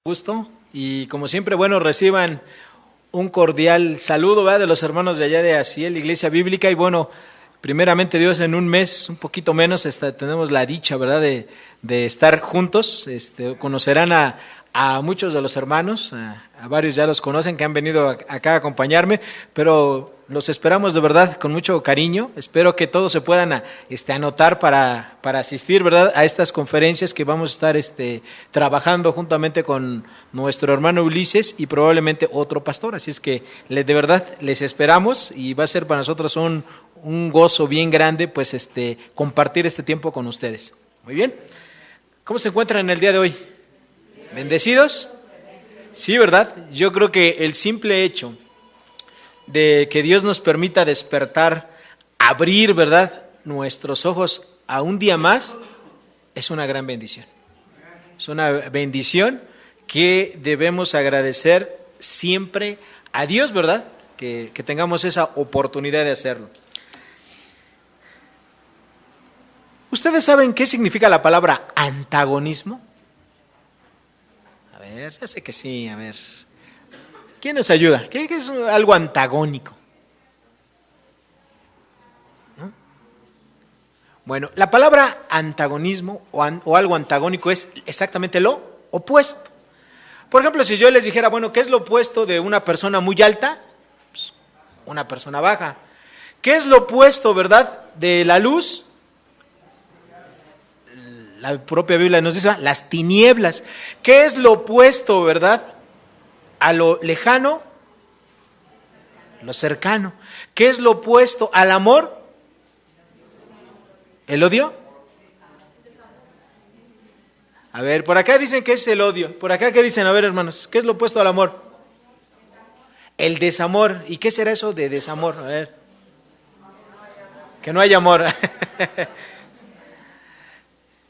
Gusto y como siempre, bueno, reciban un cordial saludo, ¿verdad?, de los hermanos de allá de Asiel, Iglesia Bíblica. Y bueno, primeramente Dios, en un mes, un poquito menos, tenemos la dicha, ¿verdad?, de estar juntos. Conocerán a muchos de los hermanos, a varios ya los conocen, que han venido acá a acompañarme, pero los esperamos de verdad con mucho cariño. Espero que todos se puedan anotar para asistir, ¿verdad?, a estas conferencias que vamos a estar trabajando juntamente con nuestro hermano Ulises y probablemente otro pastor. Así es que de verdad les esperamos y va a ser para nosotros un gozo bien grande, pues compartir este tiempo con ustedes. Muy bien. ¿Cómo se encuentran en el día de hoy? ¿Bendecidos? Sí, ¿verdad? Yo creo que el simple hecho de que Dios nos permita despertar, abrir, ¿verdad?, nuestros ojos a un día más, es una gran bendición. Es una bendición que debemos agradecer siempre a Dios, ¿verdad?, que tengamos esa oportunidad de hacerlo. ¿Ustedes saben qué significa la palabra antagonismo? A ver, ya sé que sí, a ver. ¿Quién nos ayuda? ¿Qué es algo antagónico? ¿No? Bueno, la palabra antagonismo o algo antagónico es exactamente lo opuesto. Por ejemplo, si yo les dijera, bueno, ¿qué es lo opuesto de una persona muy alta? Pues, una persona baja. ¿Qué es lo opuesto, verdad, de la luz? La propia Biblia nos dice las tinieblas. ¿Qué es lo opuesto, verdad, a lo lejano? Lo cercano. ¿Qué es lo opuesto al amor? ¿El odio? A ver, por acá dicen que es el odio. Por acá, ¿qué dicen? A ver, hermanos, ¿qué es lo opuesto al amor? El desamor. ¿Y qué será eso de desamor? A ver. Que no haya amor.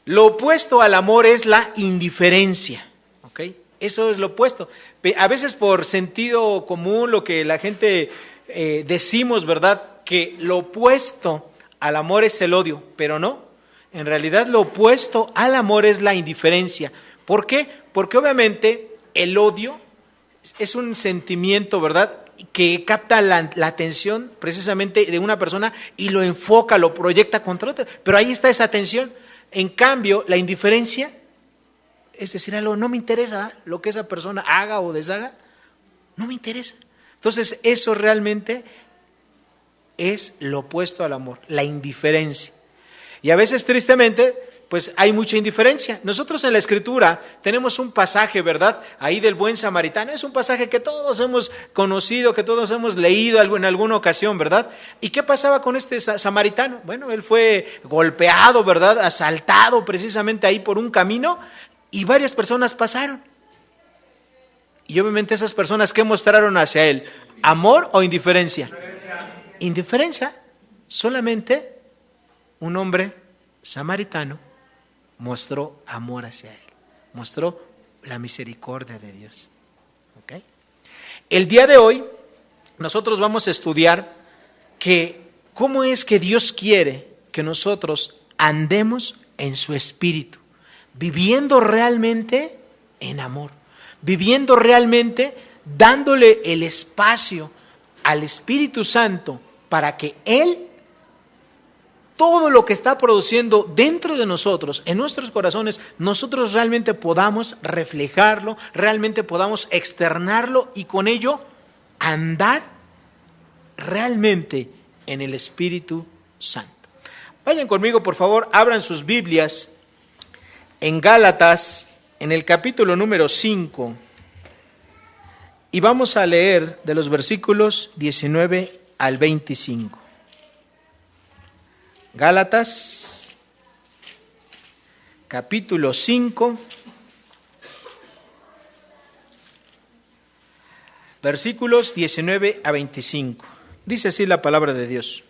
Lo opuesto al amor es la indiferencia, ¿ok? Eso es lo opuesto. A veces por sentido común, lo que la gente decimos, ¿verdad?, que lo opuesto al amor es el odio, pero no. En realidad lo opuesto al amor es la indiferencia. ¿Por qué? Porque obviamente el odio es un sentimiento, ¿verdad?, que capta la atención precisamente de una persona y lo enfoca, lo proyecta contra otra. Pero ahí está esa atención. En cambio, la indiferencia, es decir, algo no me interesa lo que esa persona haga o deshaga, no me interesa. Entonces, eso realmente es lo opuesto al amor, la indiferencia. Y a veces, tristemente, pues hay mucha indiferencia. Nosotros en la Escritura tenemos un pasaje, ¿verdad?, ahí del buen samaritano. Es un pasaje que todos hemos conocido, que todos hemos leído en alguna ocasión, ¿verdad? ¿Y qué pasaba con este samaritano? Bueno, él fue golpeado, ¿verdad?, asaltado precisamente ahí por un camino y varias personas pasaron. Y obviamente esas personas, ¿qué mostraron hacia él? ¿Amor o indiferencia? Indiferencia. Solamente un hombre samaritano mostró amor hacia él, mostró la misericordia de Dios. ¿Okay? El día de hoy nosotros vamos a estudiar que cómo es que Dios quiere que nosotros andemos en su espíritu, viviendo realmente en amor, viviendo realmente dándole el espacio al Espíritu Santo para que Él, todo lo que está produciendo dentro de nosotros, en nuestros corazones, nosotros realmente podamos reflejarlo, realmente podamos externarlo y con ello andar realmente en el Espíritu Santo. Vayan conmigo, por favor, abran sus Biblias en Gálatas, en el capítulo número 5, y vamos a leer de los versículos 19 al 25. Gálatas, capítulo 5, versículos 19 a 25. Dice así la palabra de Dios.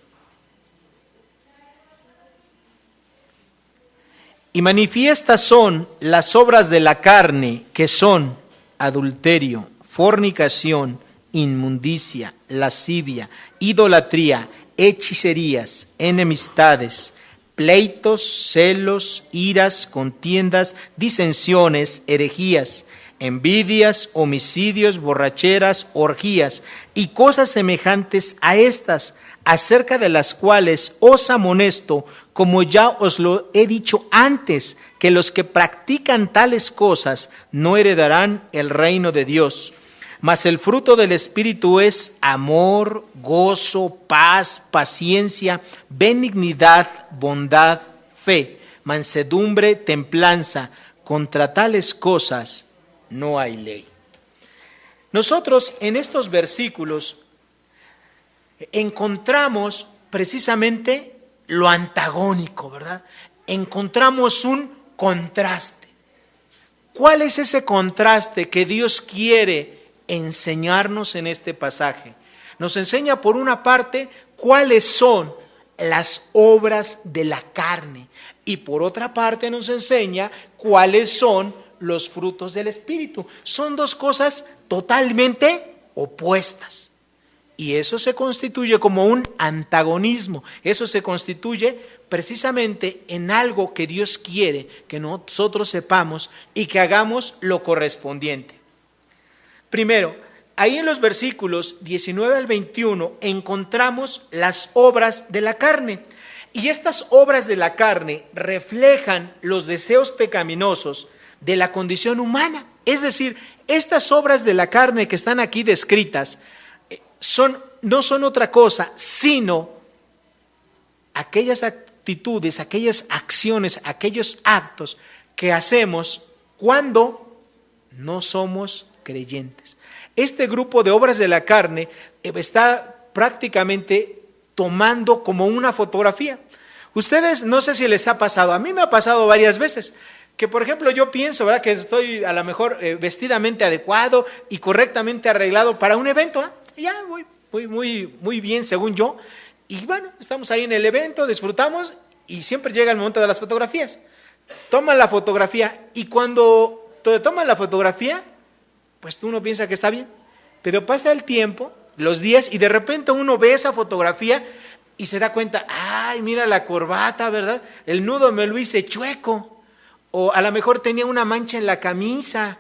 Y manifiestas son las obras de la carne, que son adulterio, fornicación, inmundicia, lascivia, idolatría, hechicerías, enemistades, pleitos, celos, iras, contiendas, disensiones, herejías, envidias, homicidios, borracheras, orgías y cosas semejantes a estas, acerca de las cuales os amonesto, como ya os lo he dicho antes, que los que practican tales cosas no heredarán el reino de Dios. Mas el fruto del Espíritu es amor, gozo, paz, paciencia, benignidad, bondad, fe, mansedumbre, templanza. Contra tales cosas no hay ley. Nosotros en estos versículos encontramos precisamente lo antagónico, ¿verdad? Encontramos un contraste. ¿Cuál es ese contraste que Dios quiere enseñarnos en este pasaje? Nos enseña por una parte cuáles son las obras de la carne y por otra parte nos enseña cuáles son los frutos del Espíritu. Son dos cosas totalmente opuestas. Y eso se constituye como un antagonismo. Eso se constituye precisamente en algo que Dios quiere que nosotros sepamos y que hagamos lo correspondiente. Primero, ahí en los versículos 19 al 21 encontramos las obras de la carne. Y estas obras de la carne reflejan los deseos pecaminosos de la condición humana. Es decir, estas obras de la carne que están aquí descritas no son otra cosa, sino aquellas actitudes, aquellas acciones, aquellos actos que hacemos cuando no somos creyentes. Este grupo de obras de la carne está prácticamente tomando como una fotografía. Ustedes, no sé si les ha pasado, a mí me ha pasado varias veces, que por ejemplo yo pienso, ¿verdad?, que estoy a lo mejor vestidamente adecuado y correctamente arreglado para un evento, ya voy muy bien según yo, y bueno, estamos ahí en el evento, disfrutamos y siempre llega el momento de las fotografías. Toman la fotografía y cuando te toman la fotografía, pues tú no piensas que está bien, pero pasa el tiempo, los días, y de repente uno ve esa fotografía y se da cuenta, ay, mira la corbata, ¿verdad? El nudo me lo hice chueco, o a lo mejor tenía una mancha en la camisa,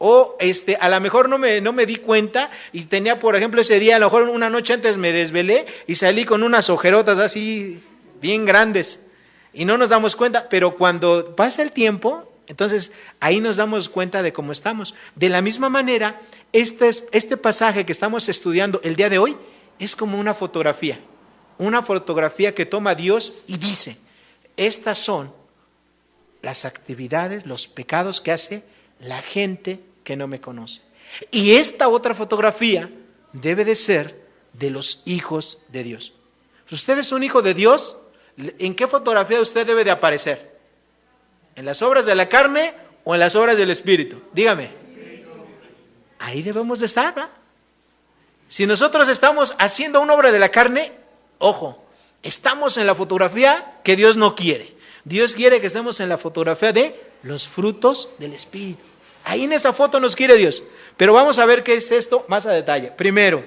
o a lo mejor no me di cuenta y tenía, por ejemplo, ese día, a lo mejor una noche antes me desvelé y salí con unas ojerotas así bien grandes y no nos damos cuenta, pero cuando pasa el tiempo, entonces ahí nos damos cuenta de cómo estamos. De la misma manera, este pasaje que estamos estudiando el día de hoy es como una fotografía que toma Dios y dice, estas son las actividades, los pecados que hace la gente que no me conoce. Y esta otra fotografía debe de ser de los hijos de Dios. Si usted es un hijo de Dios, ¿en qué fotografía usted debe de aparecer? ¿En las obras de la carne o en las obras del Espíritu? Dígame. Ahí debemos de estar, ¿verdad? Si nosotros estamos haciendo una obra de la carne, ojo, estamos en la fotografía que Dios no quiere. Dios quiere que estemos en la fotografía de los frutos del Espíritu. Ahí en esa foto nos quiere Dios. Pero vamos a ver qué es esto más a detalle. Primero,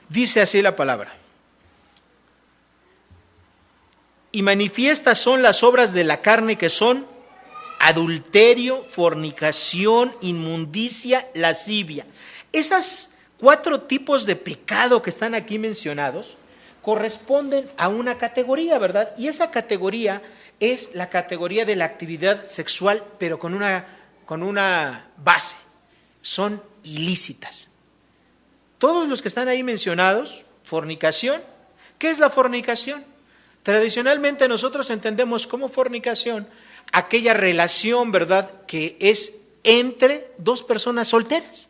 dice así la palabra. Y manifiestas son las obras de la carne, que son adulterio, fornicación, inmundicia, lascivia. Esas 4 tipos de pecado que están aquí mencionados corresponden a una categoría, ¿verdad? Y esa categoría es la categoría de la actividad sexual, pero con una base. Son ilícitas. Todos los que están ahí mencionados, fornicación. ¿Qué es la fornicación? Tradicionalmente nosotros entendemos como fornicación aquella relación, ¿verdad?, que es entre 2 personas solteras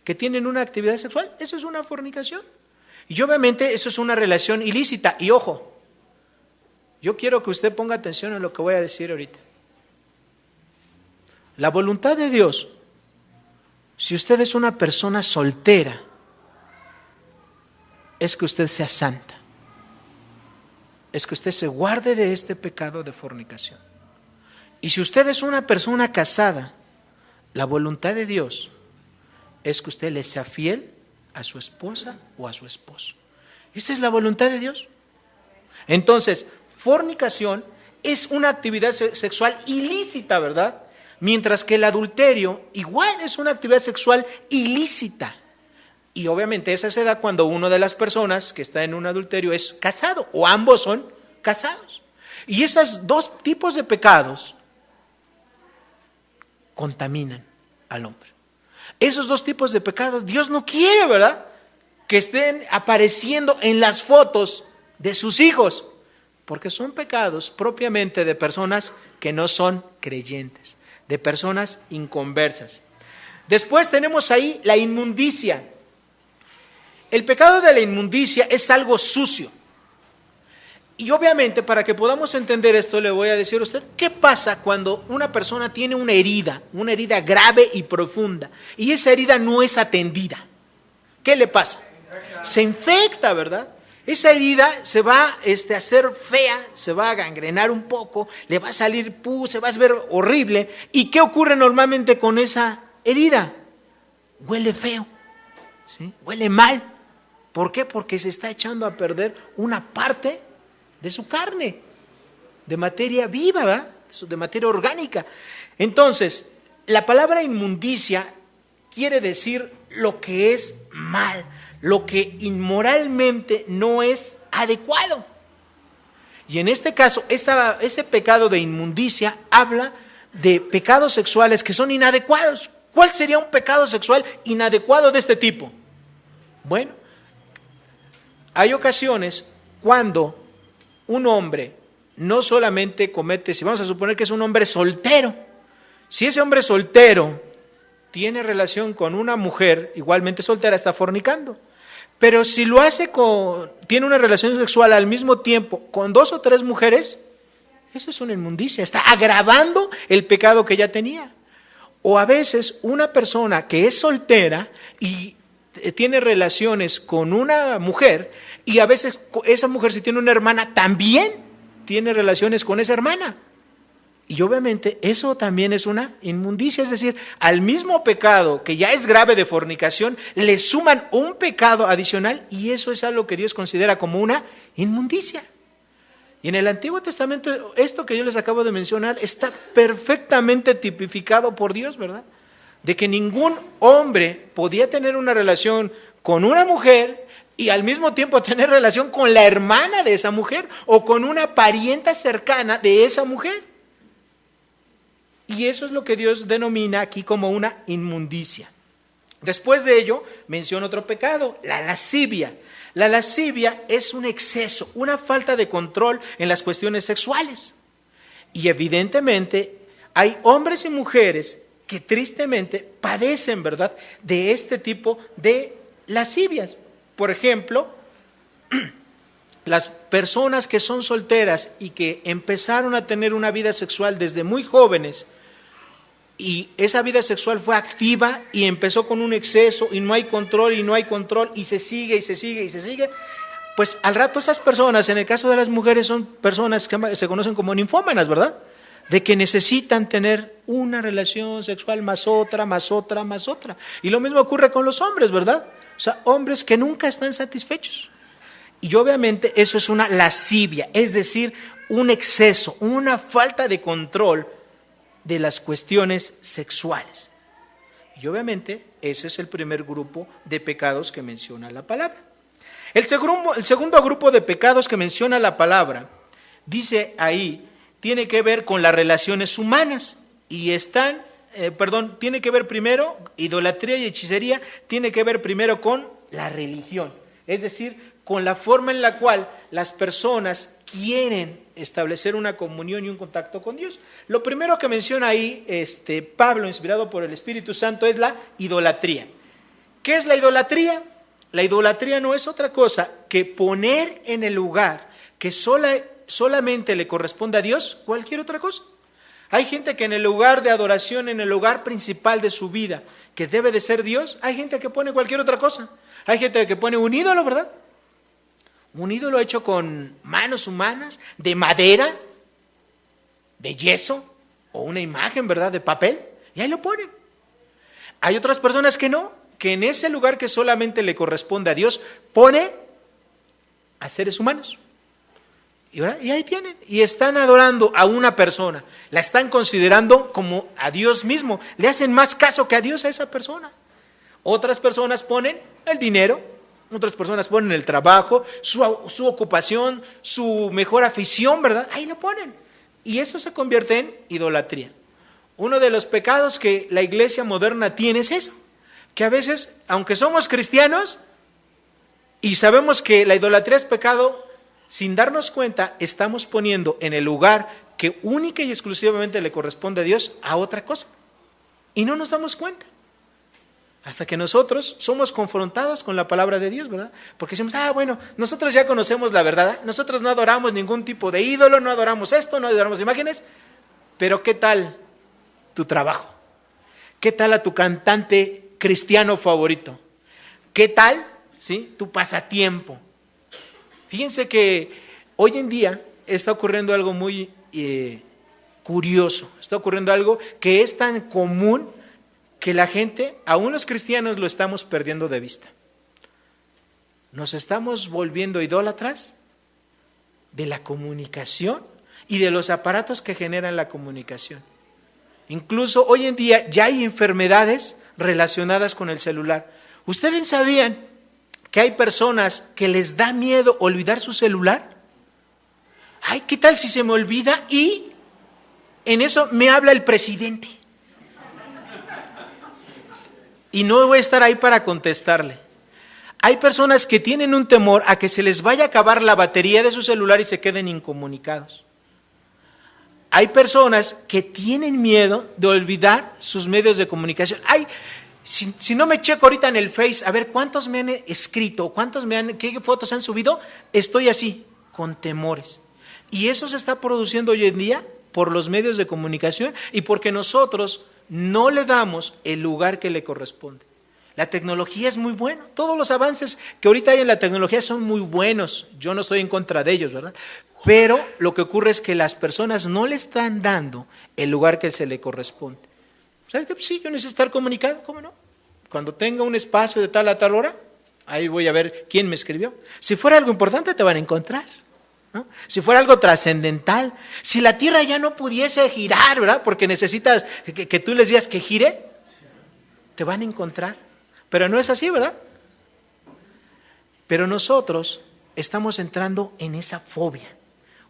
que tienen una actividad sexual. Eso es una fornicación. Y obviamente eso es una relación ilícita. Y ojo, yo quiero que usted ponga atención a lo que voy a decir ahorita. La voluntad de Dios, si usted es una persona soltera, es que usted sea santa. Es que usted se guarde de este pecado de fornicación. Y si usted es una persona casada, la voluntad de Dios es que usted le sea fiel a su esposa o a su esposo. Esta es la voluntad de Dios. Entonces, fornicación es una actividad sexual ilícita, ¿verdad? Mientras que el adulterio igual es una actividad sexual ilícita. Y obviamente esa se da cuando una de las personas que está en un adulterio es casado o ambos son casados. Y esos dos tipos de pecados contaminan al hombre. Esos dos tipos de pecados Dios no quiere, ¿verdad?, que estén apareciendo en las fotos de sus hijos, porque son pecados propiamente de personas que no son creyentes, de personas inconversas. Después tenemos ahí la inmundicia. El pecado de la inmundicia es algo sucio. Y obviamente, para que podamos entender esto, le voy a decir a usted, ¿qué pasa cuando una persona tiene una herida grave y profunda, y esa herida no es atendida? ¿Qué le pasa? Se infecta, ¿verdad? Esa herida se va a hacer fea, se va a gangrenar un poco, le va a salir pus, se va a ver horrible. ¿Y qué ocurre normalmente con esa herida? Huele feo, ¿sí? Huele mal. ¿Por qué? Porque se está echando a perder una parte de su carne, de materia viva, ¿verdad?, de materia orgánica. Entonces, la palabra inmundicia quiere decir lo que es mal, lo que inmoralmente no es adecuado. Y en este caso, ese pecado de inmundicia habla de pecados sexuales que son inadecuados. ¿Cuál sería un pecado sexual inadecuado de este tipo? Bueno, hay ocasiones cuando un hombre no solamente comete, si vamos a suponer que es un hombre soltero, si ese hombre soltero tiene relación con una mujer igualmente soltera, está fornicando. Pero si lo hace tiene una relación sexual al mismo tiempo con 2 o 3 mujeres, eso es una inmundicia, está agravando el pecado que ya tenía. O a veces una persona que es soltera y tiene relaciones con una mujer, y a veces esa mujer, si tiene una hermana, también tiene relaciones con esa hermana. Y obviamente eso también es una inmundicia, es decir, al mismo pecado que ya es grave de fornicación, le suman un pecado adicional, y eso es algo que Dios considera como una inmundicia. Y en el Antiguo Testamento, esto que yo les acabo de mencionar está perfectamente tipificado por Dios, ¿verdad? De que ningún hombre podía tener una relación con una mujer y al mismo tiempo tener relación con la hermana de esa mujer o con una parienta cercana de esa mujer. Y eso es lo que Dios denomina aquí como una inmundicia. Después de ello, menciona otro pecado, la lascivia. La lascivia es un exceso, una falta de control en las cuestiones sexuales. Y evidentemente hay hombres y mujeres que tristemente padecen, ¿verdad?, de este tipo de lascivias. Por ejemplo, las personas que son solteras y que empezaron a tener una vida sexual desde muy jóvenes, y esa vida sexual fue activa y empezó con un exceso y no hay control y se sigue y se sigue y se sigue, pues al rato esas personas, en el caso de las mujeres, son personas que se conocen como ninfómanas, ¿verdad?, de que necesitan tener una relación sexual más otra, más otra, más otra. Y lo mismo ocurre con los hombres, ¿verdad? O sea, hombres que nunca están satisfechos. Y obviamente eso es una lascivia, es decir, un exceso, una falta de control de las cuestiones sexuales. Y obviamente ese es el primer grupo de pecados que menciona la palabra. El segundo grupo de pecados que menciona la palabra, dice ahí, tiene que ver con las relaciones humanas y tiene que ver primero, idolatría y hechicería, tiene que ver primero con la religión, es decir, con la forma en la cual las personas quieren establecer una comunión y un contacto con Dios. Lo primero que menciona ahí Pablo, inspirado por el Espíritu Santo, es la idolatría. ¿Qué es la idolatría? La idolatría no es otra cosa que poner en el lugar que solamente le corresponde a Dios cualquier otra cosa. Hay gente que en el lugar de adoración, en el lugar principal de su vida, que debe de ser Dios, hay gente que pone cualquier otra cosa. Hay gente que pone un ídolo, ¿verdad? Un ídolo hecho con manos humanas, de madera, de yeso, o una imagen, ¿verdad?, de papel, y ahí lo ponen. Hay otras personas que no, que en ese lugar que solamente le corresponde a Dios, pone a seres humanos. Y ahí tienen, y están adorando a una persona, la están considerando como a Dios mismo, le hacen más caso que a Dios a esa persona. Otras personas ponen el dinero, otras personas ponen el trabajo, su ocupación, su mejor afición, ¿verdad? Ahí lo ponen. Y eso se convierte en idolatría. Uno de los pecados que la iglesia moderna tiene es eso, que a veces, aunque somos cristianos y sabemos que la idolatría es pecado, sin darnos cuenta, estamos poniendo en el lugar que única y exclusivamente le corresponde a Dios a otra cosa. Y no nos damos cuenta. Hasta que nosotros somos confrontados con la palabra de Dios, ¿verdad? Porque decimos, bueno, nosotros ya conocemos la verdad, nosotros no adoramos ningún tipo de ídolo, no adoramos esto, no adoramos imágenes, pero ¿qué tal tu trabajo? ¿Qué tal a tu cantante cristiano favorito? ¿Qué tal, sí, tu pasatiempo? Fíjense que hoy en día está ocurriendo algo muy curioso, está ocurriendo algo que es tan común que la gente, aún los cristianos, lo estamos perdiendo de vista. Nos estamos volviendo idólatras de la comunicación y de los aparatos que generan la comunicación. Incluso hoy en día ya hay enfermedades relacionadas con el celular. ¿Ustedes sabían que hay personas que les da miedo olvidar su celular? Ay, ¿qué tal si se me olvida? Y en eso me habla el presidente. Y no voy a estar ahí para contestarle. Hay personas que tienen un temor a que se les vaya a acabar la batería de su celular y se queden incomunicados. Hay personas que tienen miedo de olvidar sus medios de comunicación. Si no me checo ahorita en el Face, a ver cuántos me han escrito, qué fotos han subido, estoy así, con temores. Y eso se está produciendo hoy en día por los medios de comunicación y porque nosotros no le damos el lugar que le corresponde. La tecnología es muy buena, todos los avances que ahorita hay en la tecnología son muy buenos, yo no estoy en contra de ellos, ¿verdad? Pero lo que ocurre es que las personas no le están dando el lugar que se le corresponde. ¿Sabes qué? Sí, yo necesito estar comunicado, ¿cómo no? Cuando tenga un espacio de tal a tal hora, ahí voy a ver quién me escribió. Si fuera algo importante te van a encontrar, ¿no? Si fuera algo trascendental, si la Tierra ya no pudiese girar, ¿verdad? Porque necesitas que tú les digas que gire, te van a encontrar. Pero no es así, ¿verdad? Pero nosotros estamos entrando en esa fobia,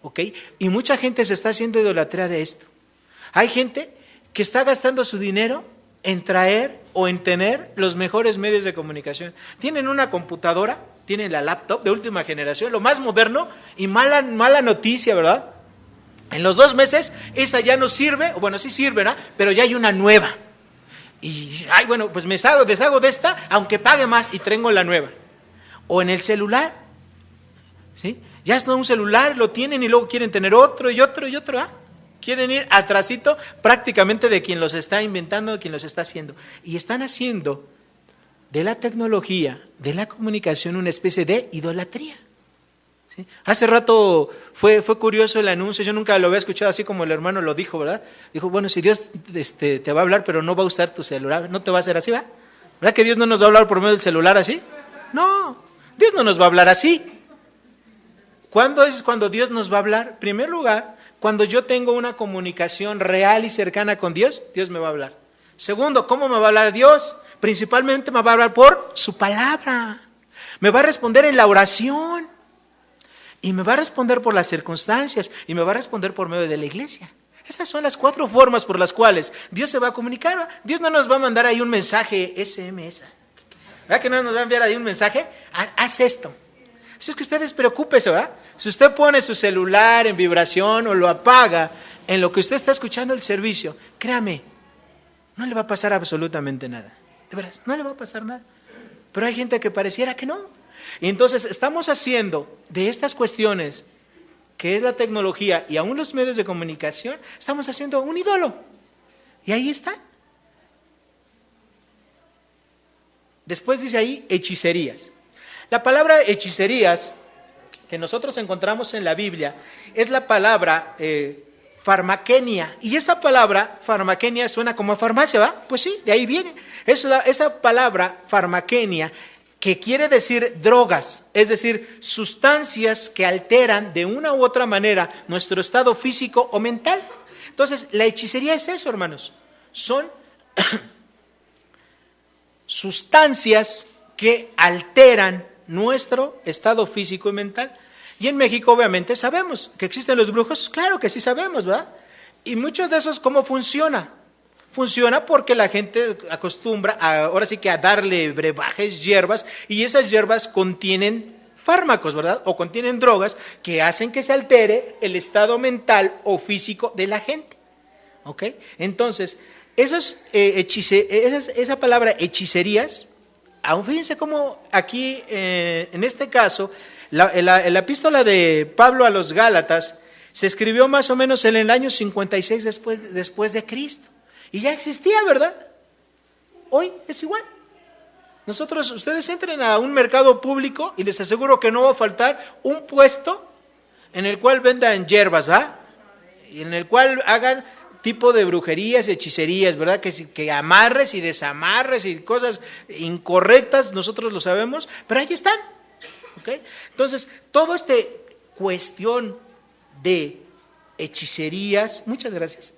¿ok? Y mucha gente se está haciendo idolatría de esto. Hay gente que está gastando su dinero en traer o en tener los mejores medios de comunicación. Tienen una computadora, tienen la laptop de última generación, lo más moderno, y mala noticia, ¿verdad? En los 2 meses esa ya no sirve, o bueno, sí sirve, ¿verdad? Pero ya hay una nueva. Y, bueno, pues me deshago de esta, aunque pague más, y tengo la nueva. O en el celular, ¿sí? Ya es un celular, lo tienen y luego quieren tener otro y otro y otro, ¿ah? Quieren ir atrasito prácticamente de quien los está inventando, de quien los está haciendo. Y están haciendo de la tecnología, de la comunicación, una especie de idolatría. ¿Sí? Hace rato fue curioso el anuncio, yo nunca lo había escuchado así como el hermano lo dijo, ¿verdad? Dijo, bueno, si Dios te va a hablar, pero no va a usar tu celular, no te va a hacer así, ¿verdad? ¿Verdad que Dios no nos va a hablar por medio del celular así? No, Dios no nos va a hablar así. ¿Cuándo es cuando Dios nos va a hablar? En primer lugar, cuando yo tengo una comunicación real y cercana con Dios, Dios me va a hablar. Segundo, ¿cómo me va a hablar Dios? Principalmente me va a hablar por su palabra. Me va a responder en la oración. Y me va a responder por las circunstancias. Y me va a responder por medio de la iglesia. Esas son las 4 formas por las cuales Dios se va a comunicar. Dios no nos va a mandar ahí un mensaje SMS. ¿Verdad que no nos va a enviar ahí un mensaje? Haz esto. Así es que usted despreocúpese, ¿verdad? Si usted pone su celular en vibración o lo apaga en lo que usted está escuchando el servicio, créame, no le va a pasar absolutamente nada. De veras, no le va a pasar nada. Pero hay gente que pareciera que no. Y entonces estamos haciendo de estas cuestiones, que es la tecnología y aún los medios de comunicación, estamos haciendo un ídolo. Y ahí está. Después dice ahí hechicerías. La palabra hechicerías que nosotros encontramos en la Biblia es la palabra farmaquenia. Y esa palabra farmaquenia suena como a farmacia, ¿va? Pues sí, de ahí viene. Es esa palabra farmaquenia que quiere decir drogas, es decir, sustancias que alteran de una u otra manera nuestro estado físico o mental. Entonces, la hechicería es eso, hermanos. Son sustancias que alteran nuestro estado físico y mental. Y en México, obviamente, sabemos que existen los brujos. Claro que sí sabemos, ¿verdad? Y muchos de esos, ¿cómo funciona? Funciona porque la gente acostumbra ahora sí que a darle brebajes, hierbas, y esas hierbas contienen fármacos, ¿verdad? O contienen drogas que hacen que se altere el estado mental o físico de la gente. ¿Ok? Entonces, esa palabra hechicerías, aún fíjense cómo aquí, en este caso, la epístola de Pablo a los Gálatas se escribió más o menos en el año 56 después de Cristo. Y ya existía, ¿verdad? Hoy es igual. Ustedes entren a un mercado público y les aseguro que no va a faltar un puesto en el cual vendan hierbas, ¿verdad? Y en el cual hagan tipo de brujerías y hechicerías, ¿verdad? Que amarres y desamarres y cosas incorrectas, nosotros lo sabemos, pero ahí están. ¿Ok? Entonces, toda esta cuestión de hechicerías, muchas gracias,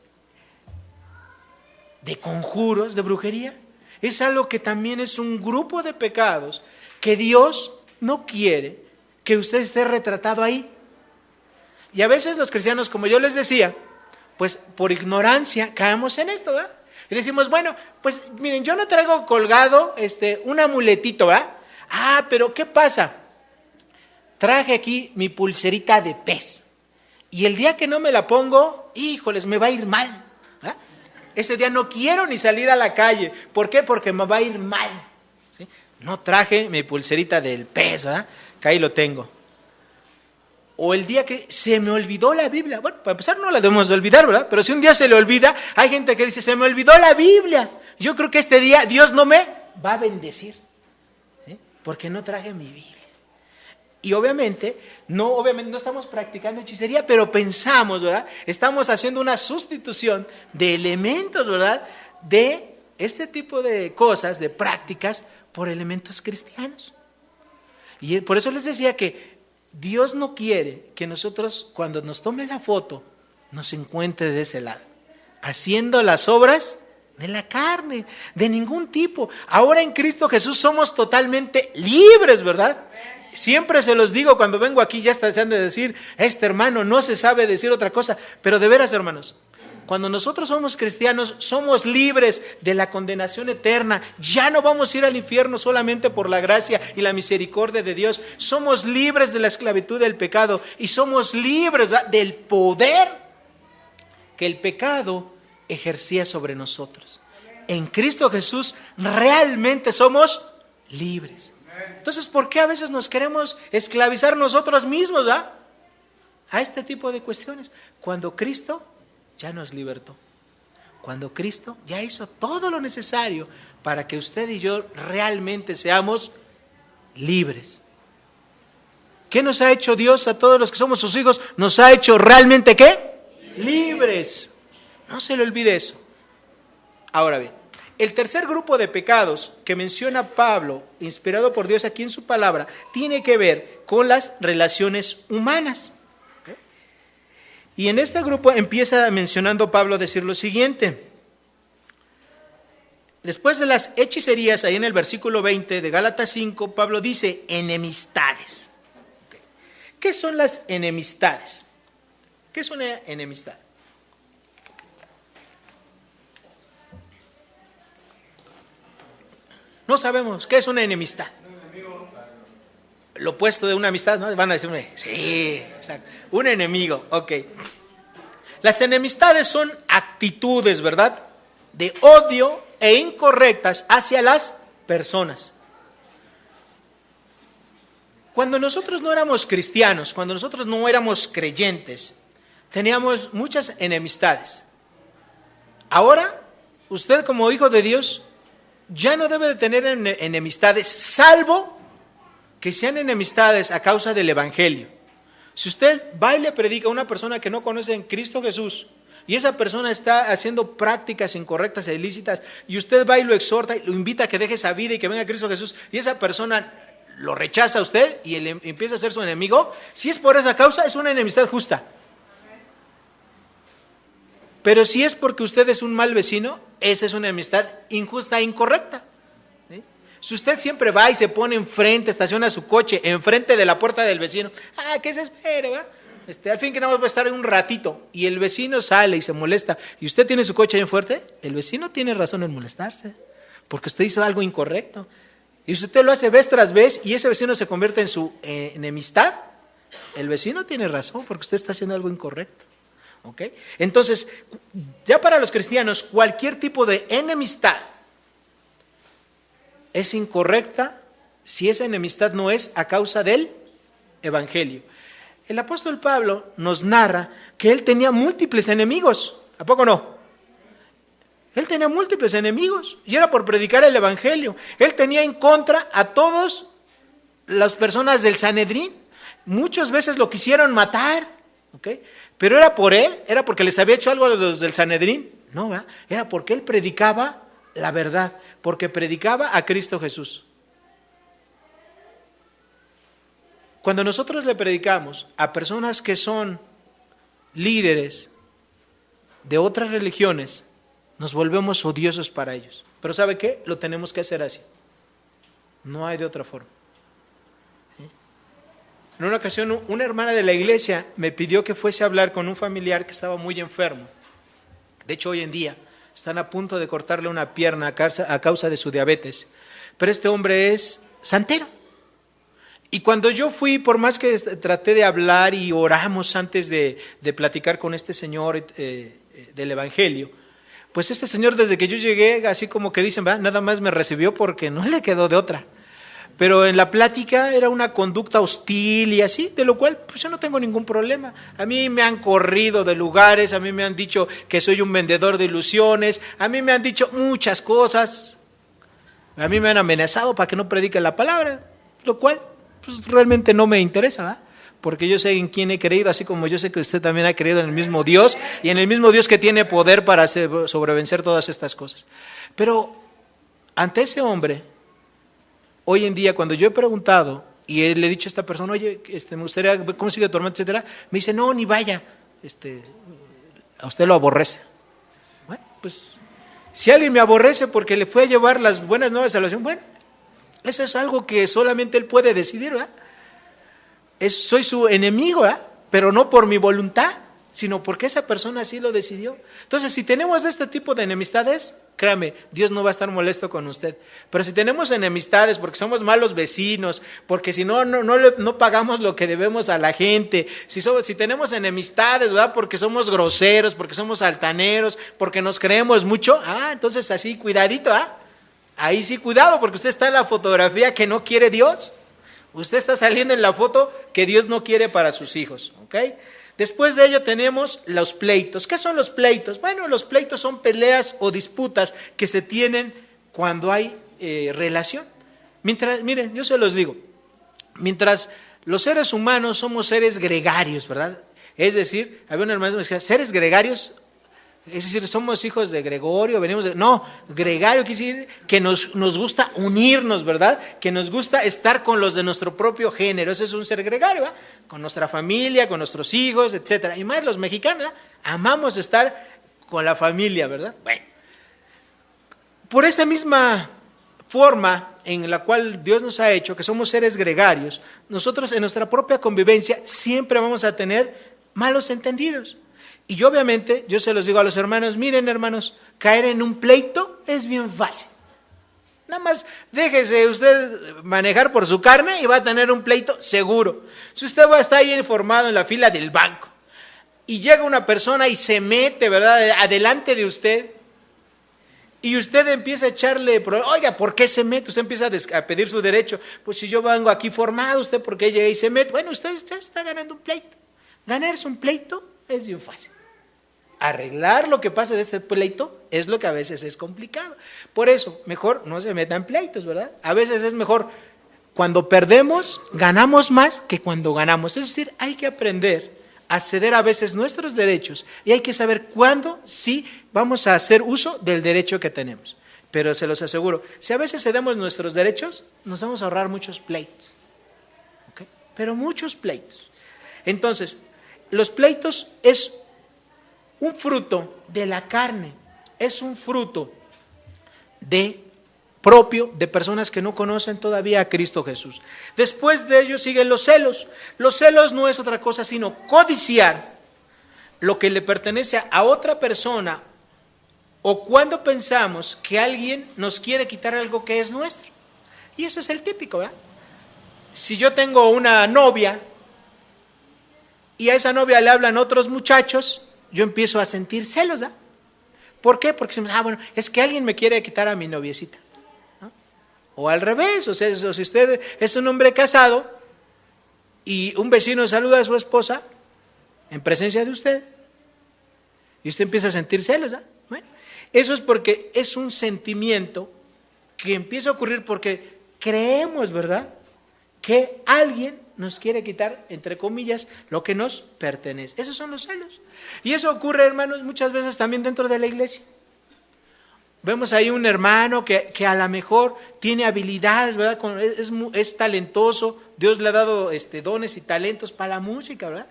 de conjuros, de brujería, es algo que también es un grupo de pecados que Dios no quiere que usted esté retratado ahí. Y a veces los cristianos, como yo les decía, pues por ignorancia caemos en esto, ¿verdad? Y decimos, bueno, pues miren, yo no traigo colgado un amuletito, ¿verdad? Ah, pero ¿qué pasa? Traje aquí mi pulserita de pez. Y el día que no me la pongo, híjoles, me va a ir mal. Ese día no quiero ni salir a la calle. ¿Por qué? Porque me va a ir mal. ¿Sí? No traje mi pulserita del pez, ¿verdad? Que ahí lo tengo. O el día que se me olvidó la Biblia. Bueno, para empezar no la debemos de olvidar, ¿verdad? Pero si un día se le olvida, hay gente que dice, se me olvidó la Biblia. Yo creo que este día Dios no me va a bendecir. ¿Sí? Porque no traje mi Biblia. Y obviamente no estamos practicando hechicería, pero pensamos, ¿verdad? Estamos haciendo una sustitución de elementos, ¿verdad? De este tipo de cosas, de prácticas, por elementos cristianos. Y por eso les decía que Dios no quiere que nosotros, cuando nos tome la foto, nos encuentre de ese lado, haciendo las obras de la carne, de ningún tipo. Ahora en Cristo Jesús somos totalmente libres, ¿verdad? Siempre se los digo cuando vengo aquí, ya están de decir, este hermano no se sabe decir otra cosa, pero de veras, hermanos, cuando nosotros somos cristianos, somos libres de la condenación eterna. Ya no vamos a ir al infierno solamente por la gracia y la misericordia de Dios. Somos libres de la esclavitud del pecado y somos libres, ¿verdad?, del poder que el pecado ejercía sobre nosotros. En Cristo Jesús realmente somos libres. Entonces, ¿por qué a veces nos queremos esclavizar nosotros mismos, ¿verdad?, a este tipo de cuestiones? Cuando Cristo ya nos libertó. Cuando Cristo ya hizo todo lo necesario para que usted y yo realmente seamos libres. ¿Qué nos ha hecho Dios a todos los que somos sus hijos? Nos ha hecho realmente ¿qué? Libres. No se le olvide eso. Ahora bien, el tercer grupo de pecados que menciona Pablo, inspirado por Dios aquí en su palabra, tiene que ver con las relaciones humanas. Y en este grupo empieza mencionando Pablo a decir lo siguiente. Después de las hechicerías, ahí en el versículo 20 de Gálatas 5, Pablo dice enemistades. ¿Qué son las enemistades? ¿Qué es una enemistad? No sabemos qué es una enemistad. Lo opuesto de una amistad, ¿no? Van a decir, sí, exacto. Un enemigo, ok. Las enemistades son actitudes, ¿verdad?, de odio e incorrectas hacia las personas. Cuando nosotros no éramos cristianos, cuando nosotros no éramos creyentes, teníamos muchas enemistades. Ahora, usted como hijo de Dios, ya no debe de tener enemistades, salvo que sean enemistades a causa del Evangelio. Si usted va y le predica a una persona que no conoce en Cristo Jesús, y esa persona está haciendo prácticas incorrectas e ilícitas, y usted va y lo exhorta y lo invita a que deje esa vida y que venga Cristo Jesús, y esa persona lo rechaza a usted y él empieza a ser su enemigo, si es por esa causa, es una enemistad justa. Pero si es porque usted es un mal vecino, esa es una enemistad injusta e incorrecta. ¿Sí? Si usted siempre va y se pone enfrente, estaciona su coche enfrente de la puerta del vecino, que se espere, ¿va? Al fin que nada más va a estar un ratito, y el vecino sale y se molesta, y usted tiene su coche ahí fuerte, el vecino tiene razón en molestarse, porque usted hizo algo incorrecto. Y si usted lo hace vez tras vez, y ese vecino se convierte en su enemistad, el vecino tiene razón, porque usted está haciendo algo incorrecto. ¿Okay? Entonces, ya para los cristianos, cualquier tipo de enemistad es incorrecta si esa enemistad no es a causa del evangelio. El apóstol Pablo nos narra que él tenía múltiples enemigos. ¿A poco no? Él tenía múltiples enemigos y era por predicar el evangelio. Él tenía en contra a todas las personas del Sanedrín. Muchas veces lo quisieron matar, ¿okay? Pero era por él, era porque les había hecho algo a los del Sanedrín. No, ¿verdad? Era porque él predicaba la verdad, porque predicaba a Cristo Jesús. Cuando nosotros le predicamos a personas que son líderes de otras religiones, nos volvemos odiosos para ellos. Pero ¿sabe qué? Lo tenemos que hacer así. No hay de otra forma. En una ocasión, una hermana de la iglesia me pidió que fuese a hablar con un familiar que estaba muy enfermo. De hecho, hoy en día están a punto de cortarle una pierna a causa de su diabetes. Pero este hombre es santero. Y cuando yo fui, por más que traté de hablar y oramos antes de platicar con este señor del evangelio, pues este señor, desde que yo llegué, así como que dicen, ¿verdad? Nada más me recibió porque no le quedó de otra. Pero en la plática era una conducta hostil y así, de lo cual pues yo no tengo ningún problema. A mí me han corrido de lugares, a mí me han dicho que soy un vendedor de ilusiones, a mí me han dicho muchas cosas, a mí me han amenazado para que no predique la palabra, lo cual pues realmente no me interesa, ¿verdad? Porque yo sé en quién he creído, así como yo sé que usted también ha creído en el mismo Dios y en el mismo Dios que tiene poder para sobrevencer todas estas cosas. Pero ante ese hombre, hoy en día, cuando yo he preguntado y le he dicho a esta persona, oye, me gustaría ver cómo sigue tu hermano, etcétera, me dice, no, ni vaya, a usted lo aborrece. Bueno, pues, si alguien me aborrece porque le fue a llevar las buenas nuevas de salvación, bueno, eso es algo que solamente él puede decidir, ¿verdad? Soy su enemigo, ¿verdad? Pero no por mi voluntad, sino porque esa persona así lo decidió. Entonces, si tenemos este tipo de enemistades, créame, Dios no va a estar molesto con usted. Pero si tenemos enemistades porque somos malos vecinos, porque si no pagamos lo que debemos a la gente, si tenemos enemistades, ¿verdad? Porque somos groseros, porque somos altaneros, porque nos creemos mucho, entonces así, cuidadito, ahí sí, cuidado, porque usted está en la fotografía que no quiere Dios. Usted está saliendo en la foto que Dios no quiere para sus hijos, ¿ok? Después de ello tenemos los pleitos. ¿Qué son los pleitos? Bueno, los pleitos son peleas o disputas que se tienen cuando hay relación. Miren, yo se los digo, mientras los seres humanos somos seres gregarios, ¿verdad? Es decir, había un hermano que decía, seres gregarios, es decir, somos hijos de Gregorio, gregario quiere decir que nos gusta unirnos, ¿verdad? Que nos gusta estar con los de nuestro propio género, ese es un ser gregario, ¿verdad? Con nuestra familia, con nuestros hijos, etcétera. Y más los mexicanos, ¿verdad? Amamos estar con la familia, ¿verdad? Bueno, por esa misma forma en la cual Dios nos ha hecho, que somos seres gregarios, nosotros en nuestra propia convivencia siempre vamos a tener malos entendidos. Y obviamente, yo se los digo a los hermanos, miren hermanos, caer en un pleito es bien fácil. Nada más déjese usted manejar por su carne y va a tener un pleito seguro. Si usted va a estar ahí informado en la fila del banco y llega una persona y se mete, ¿verdad?, adelante de usted y usted empieza a echarle, oiga, ¿por qué se mete? Usted empieza a pedir su derecho. Pues si yo vengo aquí formado, ¿usted por qué llega y se mete? Bueno, usted está ganando un pleito. Ganarse un pleito es bien fácil. Arreglar lo que pasa de este pleito es lo que a veces es complicado. Por eso, mejor no se metan pleitos, ¿verdad? A veces es mejor, cuando perdemos, ganamos más que cuando ganamos. Es decir, hay que aprender a ceder a veces nuestros derechos y hay que saber cuándo sí vamos a hacer uso del derecho que tenemos. Pero se los aseguro, si a veces cedemos nuestros derechos, nos vamos a ahorrar muchos pleitos. ¿Okay? Pero muchos pleitos. Entonces, los pleitos es un fruto de la carne, es un fruto propio de personas que no conocen todavía a Cristo Jesús. Después de ellos siguen los celos. Los celos no es otra cosa sino codiciar lo que le pertenece a otra persona o cuando pensamos que alguien nos quiere quitar algo que es nuestro. Y ese es el típico, ¿verdad? Si yo tengo una novia y a esa novia le hablan otros muchachos, yo empiezo a sentir celos, ¿verdad? ¿Por qué? Porque bueno, es que alguien me quiere quitar a mi noviecita. O al revés, o sea, si usted es un hombre casado y un vecino saluda a su esposa en presencia de usted y usted empieza a sentir celos, ¿eh? Bueno, eso es porque es un sentimiento que empieza a ocurrir porque creemos, ¿verdad?, que alguien nos quiere quitar, entre comillas, lo que nos pertenece. Esos son los celos. Y eso ocurre, hermanos, muchas veces también dentro de la iglesia. Vemos ahí un hermano que a lo mejor tiene habilidades, ¿verdad? Es talentoso, Dios le ha dado dones y talentos para la música, ¿verdad?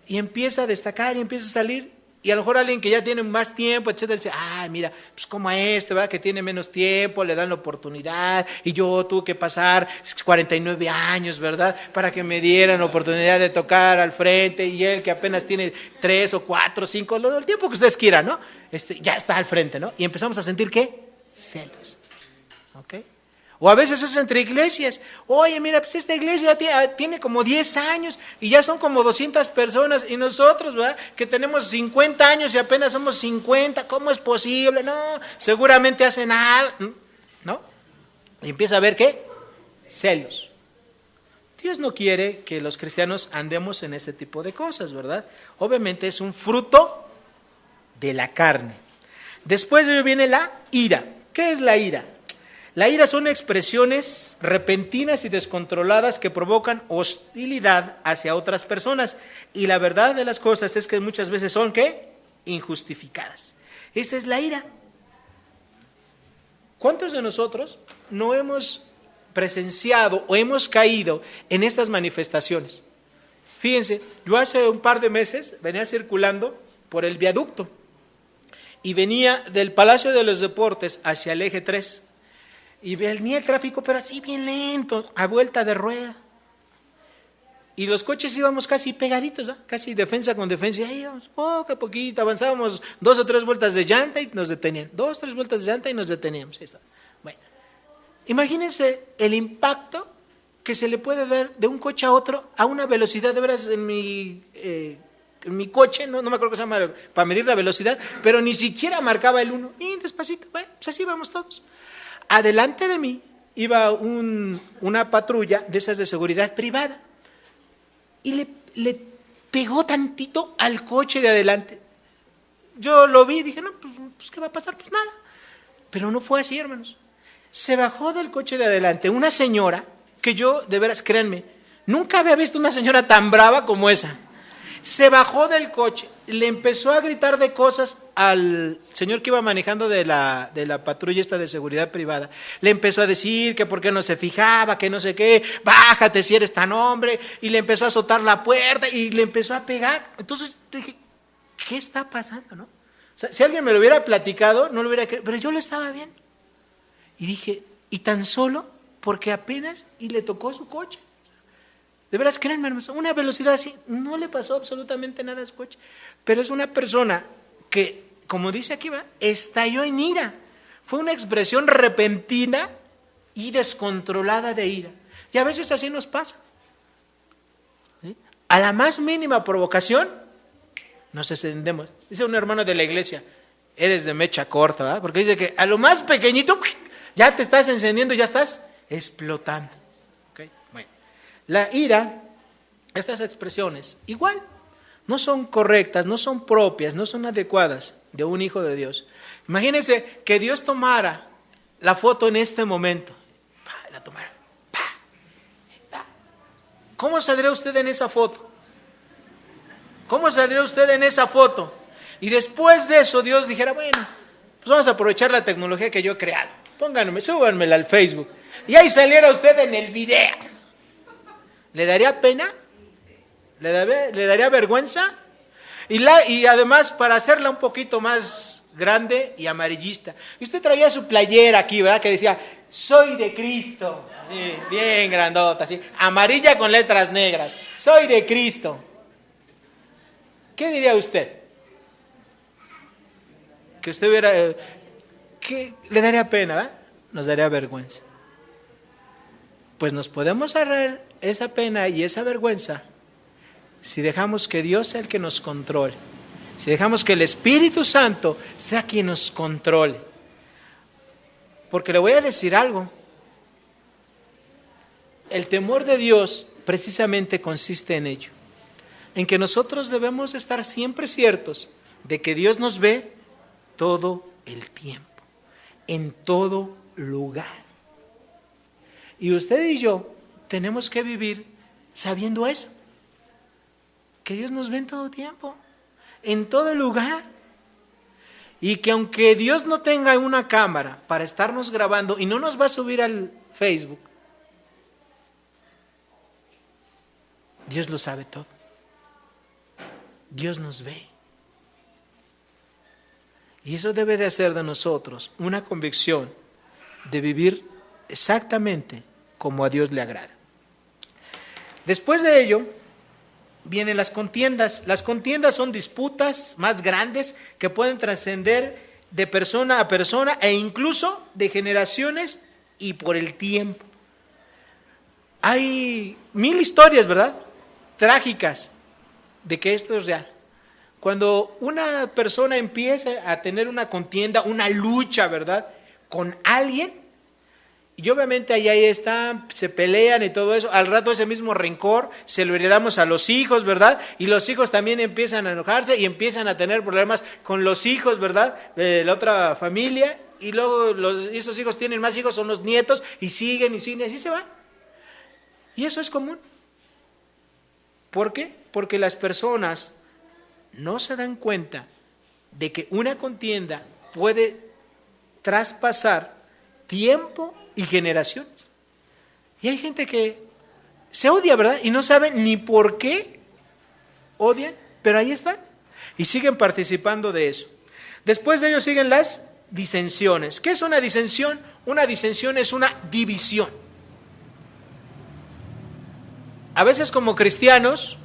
Y empieza a destacar y empieza a salir. Y a lo mejor alguien que ya tiene más tiempo, etcétera, dice, mira, pues como a ¿verdad? Que tiene menos tiempo, le dan la oportunidad, y yo tuve que pasar 49 años, ¿verdad? Para que me dieran la oportunidad de tocar al frente, y él que apenas tiene 3 o 4 o 5, el tiempo que ustedes quieran, ¿no? Ya está al frente, ¿no? Y empezamos a sentir, ¿qué? Celos, ¿ok? O a veces es entre iglesias. Oye, mira, pues esta iglesia tiene como 10 años y ya son como 200 personas y nosotros, ¿verdad? Que tenemos 50 años y apenas somos 50, ¿cómo es posible? No, seguramente hacen algo, ¿no? Y empieza a ver, ¿qué? Celos. Dios no quiere que los cristianos andemos en este tipo de cosas, ¿verdad? Obviamente es un fruto de la carne. Después de ello viene la ira. ¿Qué es la ira? La ira son expresiones repentinas y descontroladas que provocan hostilidad hacia otras personas. Y la verdad de las cosas es que muchas veces son, ¿qué? Injustificadas. Esa es la ira. ¿Cuántos de nosotros no hemos presenciado o hemos caído en estas manifestaciones? Fíjense, yo hace un par de meses venía circulando por el viaducto y venía del Palacio de los Deportes hacia el eje 3. Y venía el tráfico, pero así bien lento, a vuelta de rueda. Y los coches íbamos casi pegaditos, ¿no? Casi defensa con defensa. Y ahí íbamos, poco a poquito, avanzábamos 2 o 3 vueltas de llanta y nos detenían. 2 o 3 vueltas de llanta y nos deteníamos. Ahí está. Bueno, imagínense el impacto que se le puede dar de un coche a otro a una velocidad, de veras, en mi coche, no me acuerdo qué se llama para medir la velocidad, pero ni siquiera marcaba el 1. Y despacito, bueno, pues así vamos todos. Adelante de mí iba una patrulla de esas de seguridad privada y le pegó tantito al coche de adelante. Yo lo vi y dije, no, pues ¿qué va a pasar? Pues nada. Pero no fue así, hermanos. Se bajó del coche de adelante una señora que yo, de veras, créanme, nunca había visto una señora tan brava como esa. Se bajó del coche, le empezó a gritar de cosas al señor que iba manejando de la patrulla esta de seguridad privada. Le empezó a decir que por qué no se fijaba, que no sé qué, bájate si eres tan hombre, y le empezó a azotar la puerta y le empezó a pegar. Entonces dije, ¿qué está pasando, no? O sea, si alguien me lo hubiera platicado, no lo hubiera creído, pero yo lo estaba viendo. Y dije, y tan solo porque apenas y le tocó su coche. De veras, créanme, hermanos, una velocidad así, no le pasó absolutamente nada a su coche. Pero es una persona que, como dice aquí, estalló en ira. Fue una expresión repentina y descontrolada de ira. Y a veces así nos pasa. ¿Sí? A la más mínima provocación, nos encendemos. Dice un hermano de la iglesia, eres de mecha corta, ¿verdad? Porque dice que a lo más pequeñito, ya te estás encendiendo, ya estás explotando. La ira, estas expresiones, igual, no son correctas, no son propias, no son adecuadas de un hijo de Dios. Imagínense que Dios tomara la foto en este momento. La tomara. ¿Cómo saldría usted en esa foto? ¿Cómo saldría usted en esa foto? Y después de eso Dios dijera, bueno, pues vamos a aprovechar la tecnología que yo he creado. Pónganme, súbanmela al Facebook. Y ahí saliera usted en el video. ¿Le daría pena? ¿Le daría vergüenza? Y además, para hacerla un poquito más grande y amarillista. Y usted traía su playera aquí, ¿verdad? Que decía, soy de Cristo. Sí, bien grandota, así. Amarilla con letras negras. Soy de Cristo. ¿Qué diría usted? Que usted hubiera... ¿qué? Le daría pena, ¿verdad? Nos daría vergüenza. Pues nos podemos ahorrar esa pena y esa vergüenza si dejamos que Dios sea el que nos controle, si dejamos que el Espíritu Santo sea quien nos controle. Porque le voy a decir algo, el temor de Dios precisamente consiste en ello, en que nosotros debemos estar siempre ciertos de que Dios nos ve todo el tiempo, en todo lugar. Y usted y yo tenemos que vivir sabiendo eso, que Dios nos ve en todo tiempo, en todo lugar. Y que aunque Dios no tenga una cámara para estarnos grabando y no nos va a subir al Facebook, Dios lo sabe todo. Dios nos ve. Y eso debe de hacer de nosotros una convicción de vivir exactamente como a Dios le agrada. Después de ello, vienen las contiendas. Las contiendas son disputas más grandes que pueden trascender de persona a persona e incluso de generaciones y por el tiempo. Hay 1000 historias, ¿verdad? Trágicas de que esto es real. Cuando una persona empieza a tener una contienda, una lucha, ¿verdad?, con alguien, y obviamente ahí están, se pelean y todo eso, al rato ese mismo rencor se lo heredamos a los hijos, ¿verdad? Y los hijos también empiezan a enojarse y empiezan a tener problemas con los hijos, ¿verdad?, de la otra familia, y luego esos hijos tienen más hijos, son los nietos, y siguen, y así se va. Y eso es común. ¿Por qué? Porque las personas no se dan cuenta de que una contienda puede traspasar tiempo y generaciones. Y hay gente que se odia, ¿verdad? Y no sabe ni por qué odian, pero ahí están. Y siguen participando de eso. Después de ello siguen las disensiones. ¿Qué es una disensión? Una disensión es una división. A veces como cristianos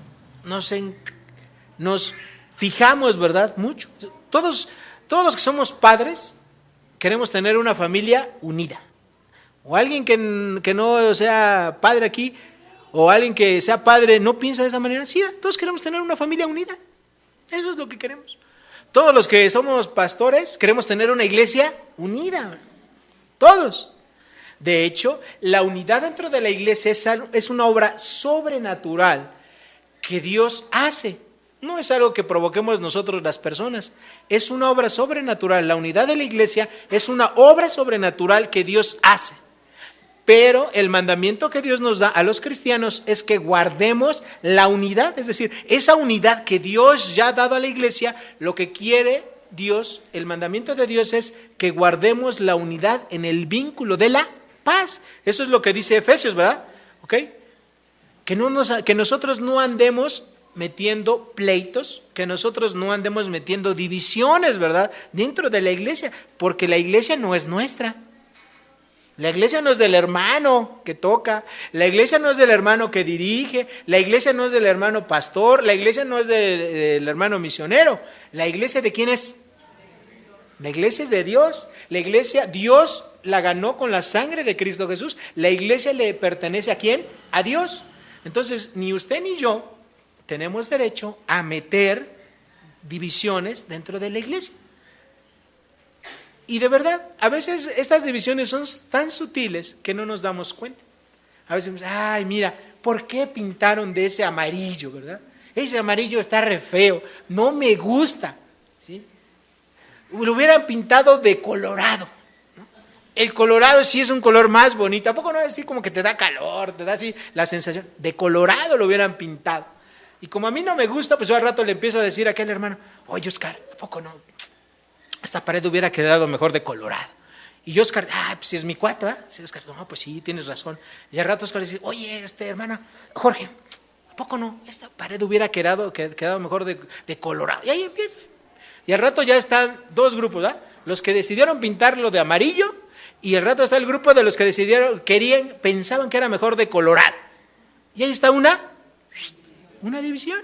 nos fijamos, ¿verdad?, mucho. Todos los que somos padres queremos tener una familia unida. O alguien que no sea padre aquí, o alguien que sea padre no piensa de esa manera. Sí, todos queremos tener una familia unida. Eso es lo que queremos. Todos los que somos pastores queremos tener una iglesia unida. Todos. De hecho, la unidad dentro de la iglesia es una obra sobrenatural que Dios hace. No es algo que provoquemos nosotros las personas. Es una obra sobrenatural. La unidad de la iglesia es una obra sobrenatural que Dios hace. Pero el mandamiento que Dios nos da a los cristianos es que guardemos la unidad. Es decir, esa unidad que Dios ya ha dado a la iglesia, lo que quiere Dios, el mandamiento de Dios es que guardemos la unidad en el vínculo de la paz. Eso es lo que dice Efesios, ¿verdad? ¿Ok? Que nosotros no andemos metiendo pleitos, que nosotros no andemos metiendo divisiones, ¿verdad?, dentro de la iglesia, porque la iglesia no es nuestra. La iglesia no es del hermano que toca, la iglesia no es del hermano que dirige, la iglesia no es del hermano pastor, la iglesia no es del hermano misionero. ¿La iglesia de quién es? La iglesia es de Dios. La iglesia, Dios la ganó con la sangre de Cristo Jesús. La iglesia le pertenece ¿a quién? A Dios. Entonces, ni usted ni yo tenemos derecho a meter divisiones dentro de la iglesia. Y de verdad, a veces estas divisiones son tan sutiles que no nos damos cuenta. A veces, ay, mira, ¿por qué pintaron de ese amarillo, verdad? Ese amarillo está re feo, no me gusta, ¿sí? Lo hubieran pintado de colorado, ¿no? El colorado sí es un color más bonito. ¿A poco no es así como que te da calor, te da así la sensación? De colorado lo hubieran pintado. Y como a mí no me gusta, pues yo al rato le empiezo a decir a aquel hermano, oye Oscar, ¿a poco no? Esta pared hubiera quedado mejor de colorado. Y Oscar, pues si es mi cuate, ¿eh? Sí, Oscar, no, pues sí, tienes razón. Y al rato Oscar dice, oye, hermano, Jorge, ¿a poco no? Esta pared hubiera quedado mejor de colorado. Y ahí empieza. Y al rato ya están dos grupos, ¿verdad? Los que decidieron pintarlo de amarillo y al rato está el grupo de los que pensaban que era mejor de colorado. Y ahí está una división.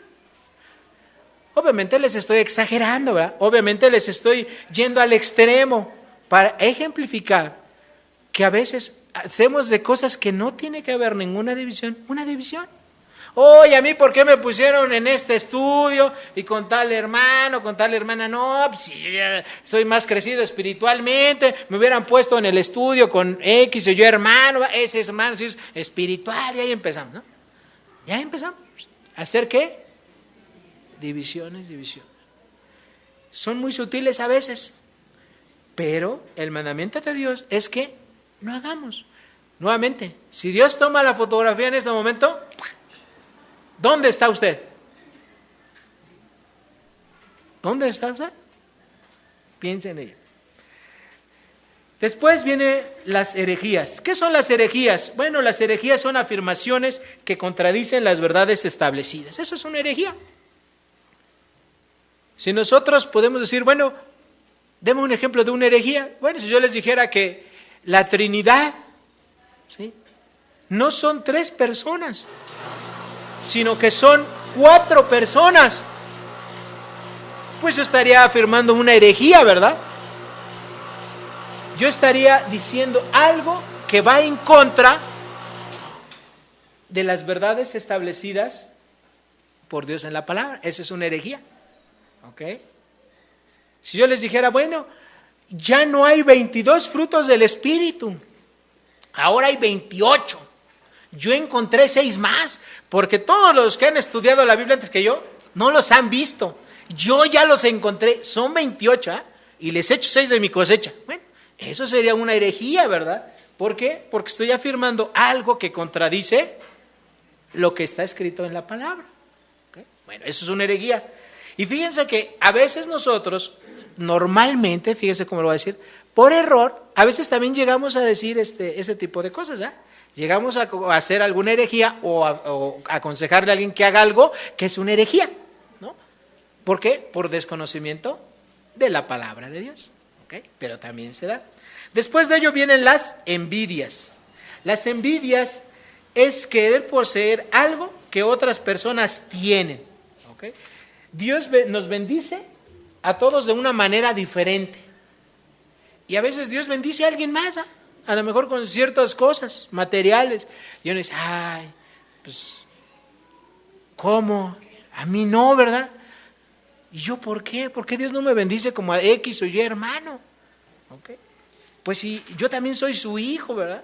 Obviamente les estoy exagerando, ¿verdad? Obviamente les estoy yendo al extremo para ejemplificar que a veces hacemos de cosas que no tiene que haber ninguna división, una división. Oye, a mí, ¿por qué me pusieron en este estudio y con tal hermano, con tal hermana? No, pues si yo ya soy más crecido espiritualmente, me hubieran puesto en el estudio con X o yo hermano, ese hermano sí es espiritual, y ahí empezamos, ¿no? Ya empezamos. ¿A hacer qué? Divisiones. Son muy sutiles a veces, pero el mandamiento de Dios es que no hagamos. Nuevamente, si Dios toma la fotografía en este momento, ¿dónde está usted? ¿Dónde está usted? Piense en ello. Después vienen las herejías. ¿Qué son las herejías? Bueno, las herejías son afirmaciones que contradicen las verdades establecidas. Eso es una herejía. Si nosotros podemos decir, bueno, deme un ejemplo de una herejía. Bueno, si yo les dijera que la Trinidad, ¿sí?, no son 3 personas, sino que son 4 personas, pues yo estaría afirmando una herejía, ¿verdad? Yo estaría diciendo algo que va en contra de las verdades establecidas por Dios en la palabra. Esa es una herejía. ¿Ok? Si yo les dijera, bueno, ya no hay 22 frutos del Espíritu, ahora hay 28. Yo encontré 6 más, porque todos los que han estudiado la Biblia antes que yo no los han visto. Yo ya los encontré, son 28, ¿eh? Y les echo 6 de mi cosecha. Bueno, eso sería una herejía, ¿verdad? ¿Por qué? Porque estoy afirmando algo que contradice lo que está escrito en la palabra. ¿Okay? Bueno, eso es una herejía. Y fíjense que a veces nosotros, normalmente, fíjense cómo lo voy a decir, por error, a veces también llegamos a decir ese tipo de cosas, ¿eh? Llegamos a hacer alguna herejía o a aconsejarle a alguien que haga algo que es una herejía, ¿no? ¿Por qué? Por desconocimiento de la palabra de Dios, ¿ok? Pero también se da. Después de ello vienen las envidias. Las envidias es querer poseer algo que otras personas tienen, ¿ok? Dios nos bendice a todos de una manera diferente. Y a veces Dios bendice a alguien más, ¿va? A lo mejor con ciertas cosas materiales. Y uno dice, ay, pues, ¿cómo? A mí no, ¿verdad? ¿Y yo por qué? ¿Por qué Dios no me bendice como a X o Y hermano? ¿Okay? Pues si yo también soy su hijo, ¿verdad?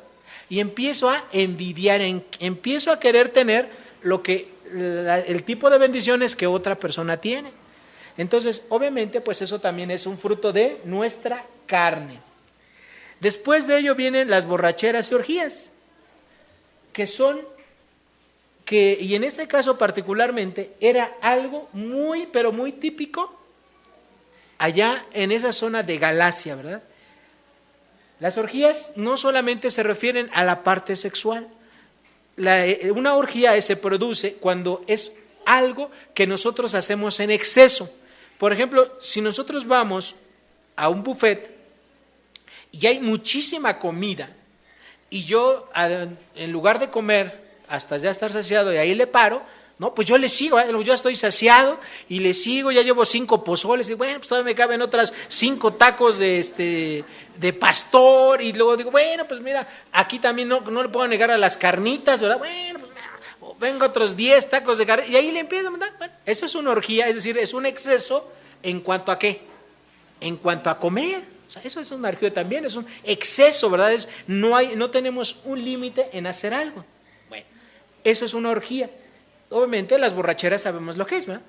Y empiezo a envidiar, empiezo a querer tener el tipo de bendiciones que otra persona tiene. Entonces, obviamente, pues eso también es un fruto de nuestra carne. Después de ello vienen las borracheras y orgías, y en este caso particularmente era algo muy, pero muy típico allá en esa zona de Galacia, ¿verdad? Las orgías no solamente se refieren a la parte sexual. Una orgía se produce cuando es algo que nosotros hacemos en exceso. Por ejemplo, si nosotros vamos a un buffet y hay muchísima comida y yo en lugar de comer hasta ya estar saciado y ahí le paro, no, pues yo le sigo, yo estoy saciado y le sigo, ya llevo 5 pozoles y bueno, pues todavía me caben otras 5 tacos de pastor y luego digo, bueno, pues mira, aquí también no le puedo negar a las carnitas, ¿verdad? Bueno, pues mira, vengo otros 10 tacos de carne y ahí le empiezo a mandar. Bueno, eso es una orgía, es decir, es un exceso en cuanto a ¿qué? En cuanto a comer. O sea, eso es una orgía también, es un exceso, ¿verdad? No tenemos un límite en hacer algo. Bueno, eso es una orgía. Obviamente las borracheras sabemos lo que es, ¿verdad?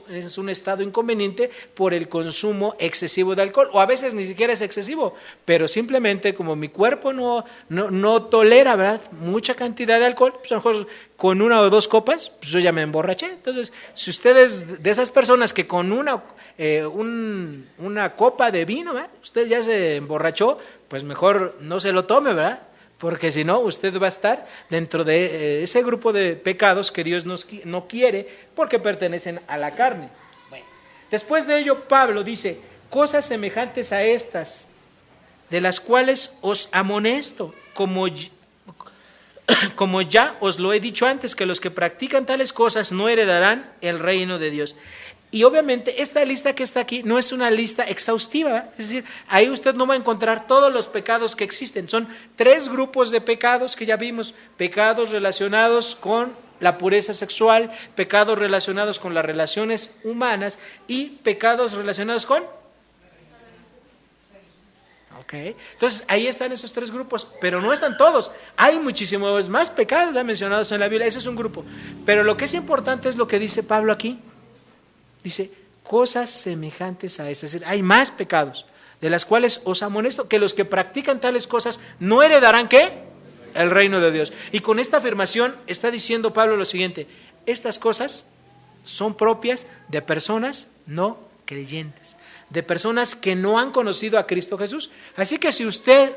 es un estado inconveniente por el consumo excesivo de alcohol, o a veces ni siquiera es excesivo, pero simplemente como mi cuerpo no tolera, ¿verdad?, mucha cantidad de alcohol, pues a lo mejor con 1 o 2 copas, pues yo ya me emborraché. Entonces, si ustedes de esas personas que con una copa de vino, ¿verdad?, usted ya se emborrachó, pues mejor no se lo tome, ¿verdad?, porque si no, usted va a estar dentro de ese grupo de pecados que Dios no quiere, porque pertenecen a la carne. Bueno, después de ello, Pablo dice, cosas semejantes a estas, de las cuales os amonesto, como ya os lo he dicho antes, que los que practican tales cosas no heredarán el reino de Dios. Y obviamente esta lista que está aquí no es una lista exhaustiva, es decir, ahí usted no va a encontrar todos los pecados que existen. Son 3 grupos de pecados que ya vimos: pecados relacionados con la pureza sexual, pecados relacionados con las relaciones humanas y pecados relacionados con... Entonces ahí están esos 3 grupos, pero no están todos. Hay muchísimos más pecados ya mencionados en la Biblia, ese es un grupo. Pero lo que es importante es lo que dice Pablo aquí. Dice, cosas semejantes a estas. Es decir, hay más pecados, de las cuales os amonesto, que los que practican tales cosas no heredarán, ¿qué?, el reino de Dios. Y con esta afirmación está diciendo Pablo lo siguiente: estas cosas son propias de personas no creyentes, de personas que no han conocido a Cristo Jesús. Así que si usted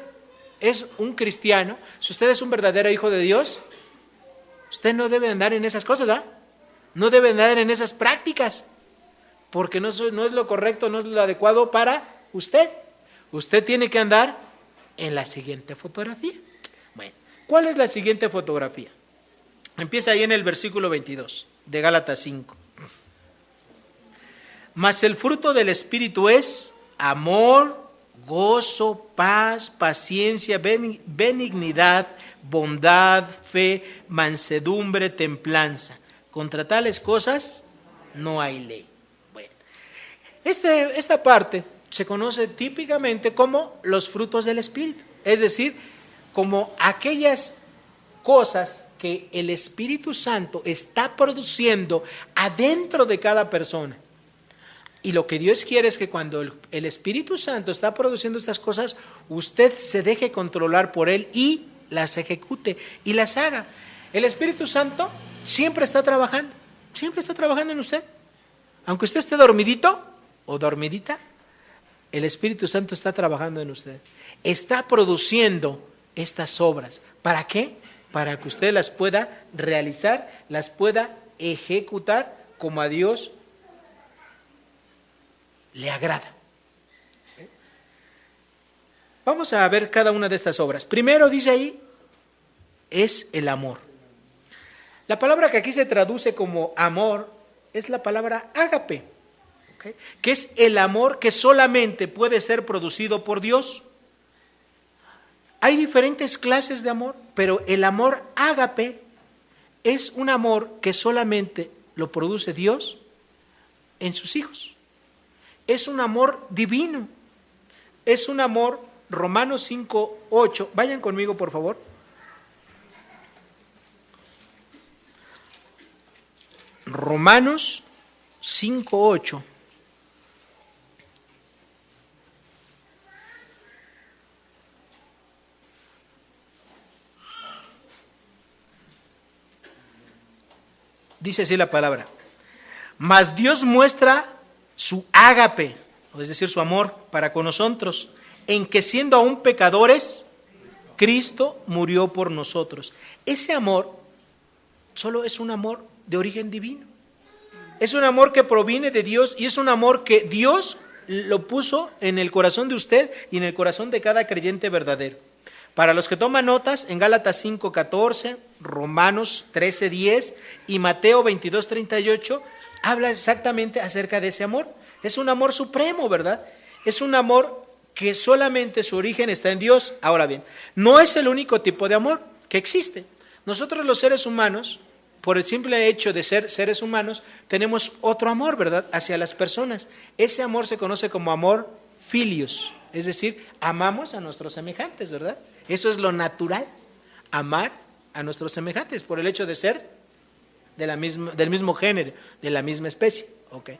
es un cristiano, si usted es un verdadero hijo de Dios, usted no debe andar en esas cosas, ¿ah? No debe andar en esas prácticas, porque no es lo correcto, no es lo adecuado para usted. Usted tiene que andar en la siguiente fotografía. Bueno, ¿cuál es la siguiente fotografía? Empieza ahí en el versículo 22 de Gálatas 5. Mas el fruto del Espíritu es amor, gozo, paz, paciencia, benignidad, bondad, fe, mansedumbre, templanza. Contra tales cosas no hay ley. Bueno, esta parte se conoce típicamente como los frutos del Espíritu, es decir, como aquellas cosas que el Espíritu Santo está produciendo adentro de cada persona. Y lo que Dios quiere es que cuando el Espíritu Santo está produciendo estas cosas, usted se deje controlar por Él y las ejecute y las haga. El Espíritu Santo siempre está trabajando en usted. Aunque usted esté dormidito o dormidita, el Espíritu Santo está trabajando en usted. Está produciendo estas obras. ¿Para qué? Para que usted las pueda realizar, las pueda ejecutar como a Dios le agrada. Vamos a ver cada una de estas obras. Primero dice ahí, es el amor. La palabra que aquí se traduce como amor es la palabra ágape, ¿okay?, que es el amor que solamente puede ser producido por Dios. Hay diferentes clases de amor, pero el amor ágape es un amor que solamente lo produce Dios en sus hijos. Es un amor divino, es un amor, Romanos 5:8, vayan conmigo por favor. Romanos 5:8. Dice así la palabra: mas Dios muestra su ágape, es decir, su amor para con nosotros, en que siendo aún pecadores, Cristo murió por nosotros. Ese amor solo es un amor de origen divino. Es un amor que proviene de Dios y es un amor que Dios lo puso en el corazón de usted y en el corazón de cada creyente verdadero. Para los que toman notas, en Gálatas 5:14, Romanos 13:10 y Mateo 22:38, habla exactamente acerca de ese amor. Es un amor supremo, ¿verdad? Es un amor que solamente su origen está en Dios. Ahora bien, no es el único tipo de amor que existe. Nosotros los seres humanos, por el simple hecho de ser seres humanos, tenemos otro amor, ¿verdad?, hacia las personas. Ese amor se conoce como amor filios, es decir, amamos a nuestros semejantes, ¿verdad? Eso es lo natural, amar a nuestros semejantes por el hecho de ser del mismo género, de la misma especie. Okay.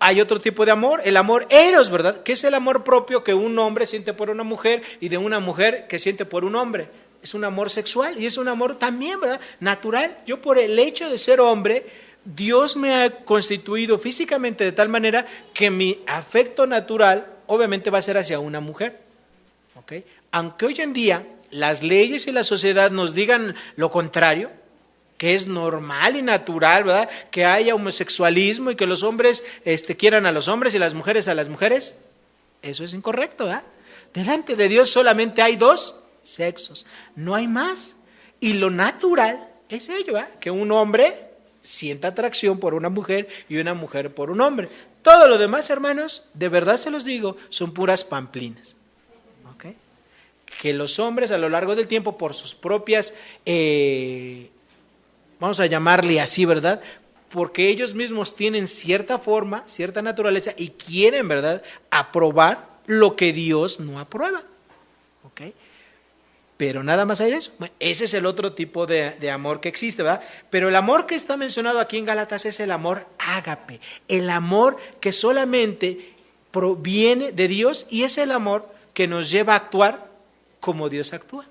Hay otro tipo de amor, el amor eros, ¿verdad? Que es el amor propio que un hombre siente por una mujer y de una mujer que siente por un hombre. Es un amor sexual y es un amor también, ¿verdad? Natural. Yo por el hecho de ser hombre, Dios me ha constituido físicamente de tal manera que mi afecto natural obviamente va a ser hacia una mujer. Okay. Aunque hoy en día las leyes y la sociedad nos digan lo contrario, que es normal y natural, ¿verdad? Que haya homosexualismo y que los hombres quieran a los hombres y las mujeres a las mujeres. Eso es incorrecto, ¿verdad? Delante de Dios solamente hay dos sexos, no hay más. Y lo natural es ello, ¿verdad? Que un hombre sienta atracción por una mujer y una mujer por un hombre. Todo lo demás, hermanos, de verdad se los digo, son puras pamplinas. ¿Okay? Que los hombres a lo largo del tiempo, por sus propias vamos a llamarle así, ¿verdad? Porque ellos mismos tienen cierta forma, cierta naturaleza y quieren, ¿verdad?, aprobar lo que Dios no aprueba. ¿Ok? Pero nada más hay de eso. Bueno, ese es el otro tipo de amor que existe, ¿verdad? Pero el amor que está mencionado aquí en Gálatas es el amor ágape, el amor que solamente proviene de Dios y es el amor que nos lleva a actuar como Dios actúa.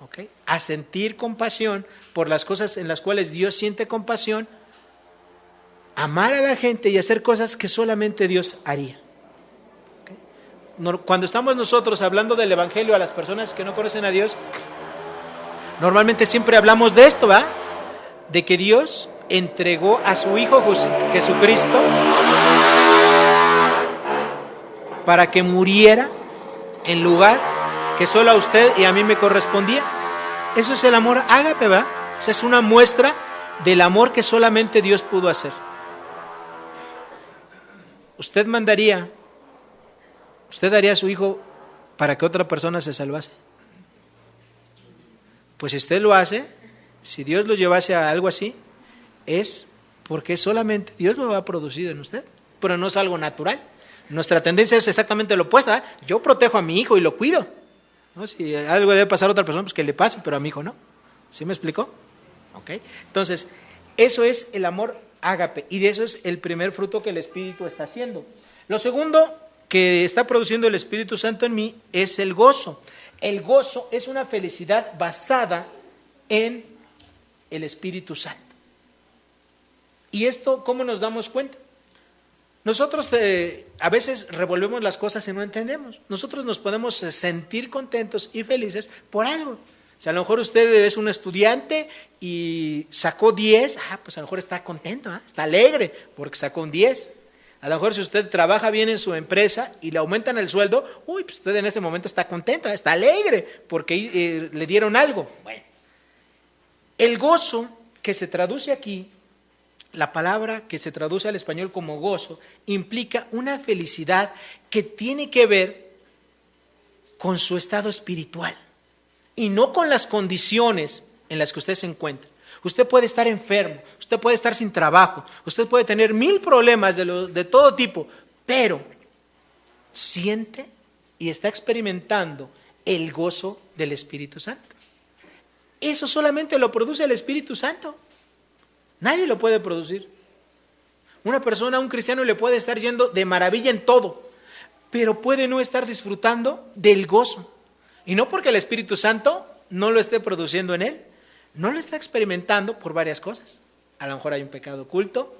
¿Okay? A sentir compasión por las cosas en las cuales Dios siente compasión, amar a la gente y hacer cosas que solamente Dios haría. ¿Okay? Cuando estamos nosotros hablando del Evangelio a las personas que no conocen a Dios, normalmente siempre hablamos de esto, ¿va? De que Dios entregó a su Hijo Jesucristo para que muriera en lugar que solo a usted y a mí me correspondía. Eso es el amor ágape, ¿verdad? O sea, es una muestra del amor que solamente Dios pudo hacer. ¿Usted daría a su hijo para que otra persona se salvase? Pues si usted lo hace, si Dios lo llevase a algo así, es porque solamente Dios lo ha producido en usted, pero no es algo natural. Nuestra tendencia es exactamente lo opuesto, ¿eh? Yo protejo a mi hijo y lo cuido, ¿no? Si algo debe pasar a otra persona, pues que le pase, pero a mi hijo no. ¿Sí me explicó? ¿Okay? Entonces, eso es el amor ágape y de eso es el primer fruto que el Espíritu está haciendo. Lo segundo que está produciendo el Espíritu Santo en mí es el gozo. El gozo es una felicidad basada en el Espíritu Santo. ¿Y esto cómo nos damos cuenta? Nosotros a veces revolvemos las cosas y no entendemos. Nosotros nos podemos sentir contentos y felices por algo. Si a lo mejor usted es un estudiante y sacó 10, pues a lo mejor está contento, está alegre porque sacó un 10. A lo mejor si usted trabaja bien en su empresa y le aumentan el sueldo, pues usted en ese momento está contento, está alegre porque le dieron algo. Bueno, el gozo que se traduce aquí, la palabra que se traduce al español como gozo, implica una felicidad que tiene que ver con su estado espiritual y no con las condiciones en las que usted se encuentra. Usted puede estar enfermo, usted puede estar sin trabajo, usted puede tener 1000 problemas de todo tipo, pero siente y está experimentando el gozo del Espíritu Santo. Eso solamente lo produce el Espíritu Santo. Nadie lo puede producir. Una persona, un cristiano, le puede estar yendo de maravilla en todo, pero puede no estar disfrutando del gozo. Y no porque el Espíritu Santo no lo esté produciendo en él, no lo está experimentando por varias cosas. A lo mejor hay un pecado oculto,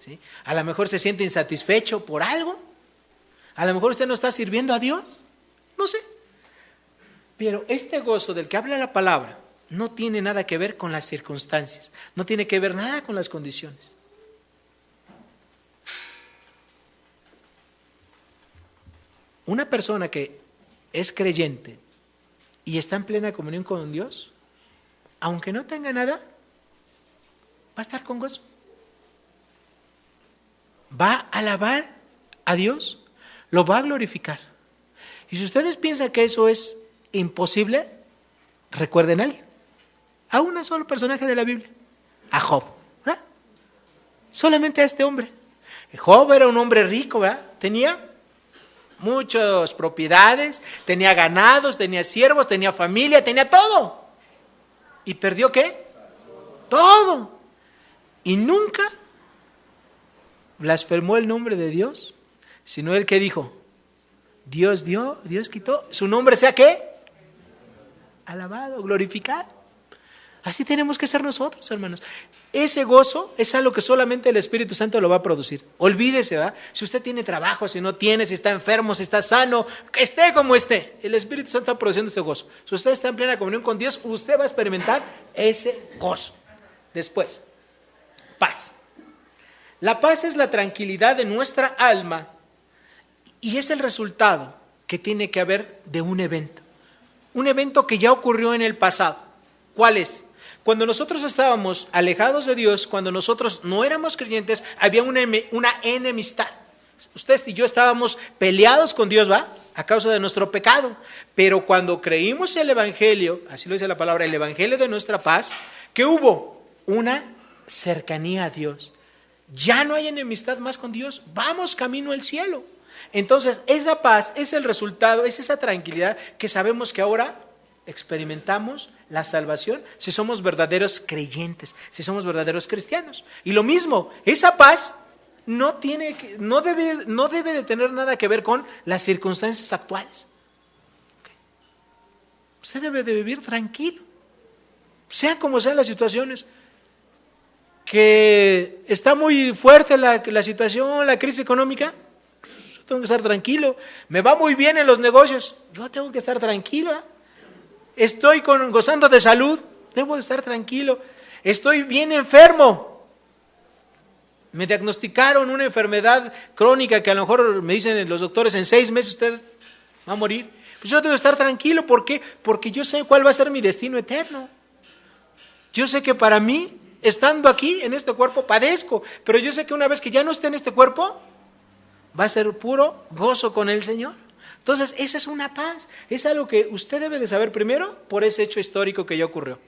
¿sí? A lo mejor se siente insatisfecho por algo, a lo mejor usted no está sirviendo a Dios, no sé. Pero este gozo del que habla la palabra no tiene nada que ver con las circunstancias, no tiene que ver nada con las condiciones. Una persona que es creyente y está en plena comunión con Dios, aunque no tenga nada, va a estar con gozo. Va a alabar a Dios, lo va a glorificar. Y si ustedes piensan que eso es imposible, recuerden a alguien, a un solo personaje de la Biblia, a Job, ¿verdad? Solamente a este hombre. Job era un hombre rico, ¿verdad? Tenía muchas propiedades, tenía ganados, tenía siervos, tenía familia, tenía todo. ¿Y perdió qué? Todo. y nunca blasfemó el nombre de Dios, sino el que dijo, Dios dio, Dios quitó, su nombre sea ¿qué? Alabado, glorificado. Así tenemos que ser nosotros, hermanos. Ese gozo es algo que solamente el Espíritu Santo lo va a producir. Olvídese, ¿verdad? Si usted tiene trabajo, si no tiene, si está enfermo, si está sano, que esté como esté, el Espíritu Santo está produciendo ese gozo. Si usted está en plena comunión con Dios, usted va a experimentar ese gozo. Después, paz. La paz es la tranquilidad de nuestra alma y es el resultado que tiene que haber de un evento. Un evento que ya ocurrió en el pasado. ¿Cuál es? Cuando nosotros estábamos alejados de Dios, cuando nosotros no éramos creyentes, había una enemistad. Usted y yo estábamos peleados con Dios, ¿va? A causa de nuestro pecado. Pero cuando creímos el Evangelio, así lo dice la palabra, el Evangelio de nuestra paz, ¿qué hubo? Una cercanía a Dios. Ya no hay enemistad más con Dios, vamos camino al cielo. Entonces, esa paz es el resultado, es esa tranquilidad que sabemos que ahora experimentamos la salvación si somos verdaderos creyentes, si somos verdaderos cristianos. Y lo mismo, esa paz no debe de tener nada que ver con las circunstancias actuales. Usted debe de vivir tranquilo, sea como sean las situaciones. Que está muy fuerte la situación, la crisis económica, yo tengo que estar tranquilo. Me va muy bien en los negocios, yo tengo que estar tranquilo. Estoy gozando de salud, debo de estar tranquilo. Estoy bien enfermo, me diagnosticaron una enfermedad crónica que a lo mejor me dicen los doctores en 6 meses usted va a morir. Pues yo debo estar tranquilo, ¿por qué? Porque yo sé cuál va a ser mi destino eterno. Yo sé que para mí, estando aquí en este cuerpo, padezco, pero yo sé que una vez que ya no esté en este cuerpo, va a ser puro gozo con el Señor. Entonces, esa es una paz, es algo que usted debe de saber primero por ese hecho histórico que ya ocurrió.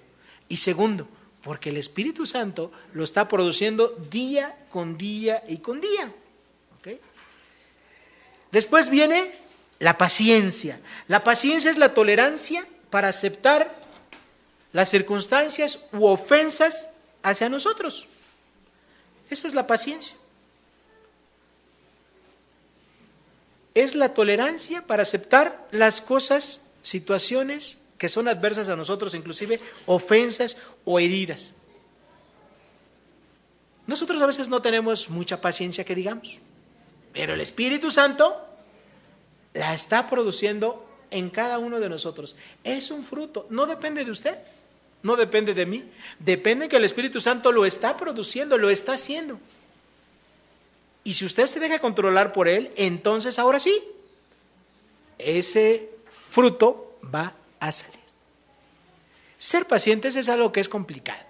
Y segundo, porque el Espíritu Santo lo está produciendo día con día y con día. ¿Okay? Después viene la paciencia. La paciencia es la tolerancia para aceptar las circunstancias u ofensas hacia nosotros. Eso es la paciencia. Es la tolerancia para aceptar las cosas, situaciones que son adversas a nosotros, inclusive ofensas o heridas. Nosotros a veces no tenemos mucha paciencia que digamos, pero el Espíritu Santo la está produciendo en cada uno de nosotros. Es un fruto, no depende de usted. No depende de mí, depende que el Espíritu Santo lo está produciendo, lo está haciendo. Y si usted se deja controlar por él, entonces ahora sí, ese fruto va a salir. Ser pacientes es algo que es complicado.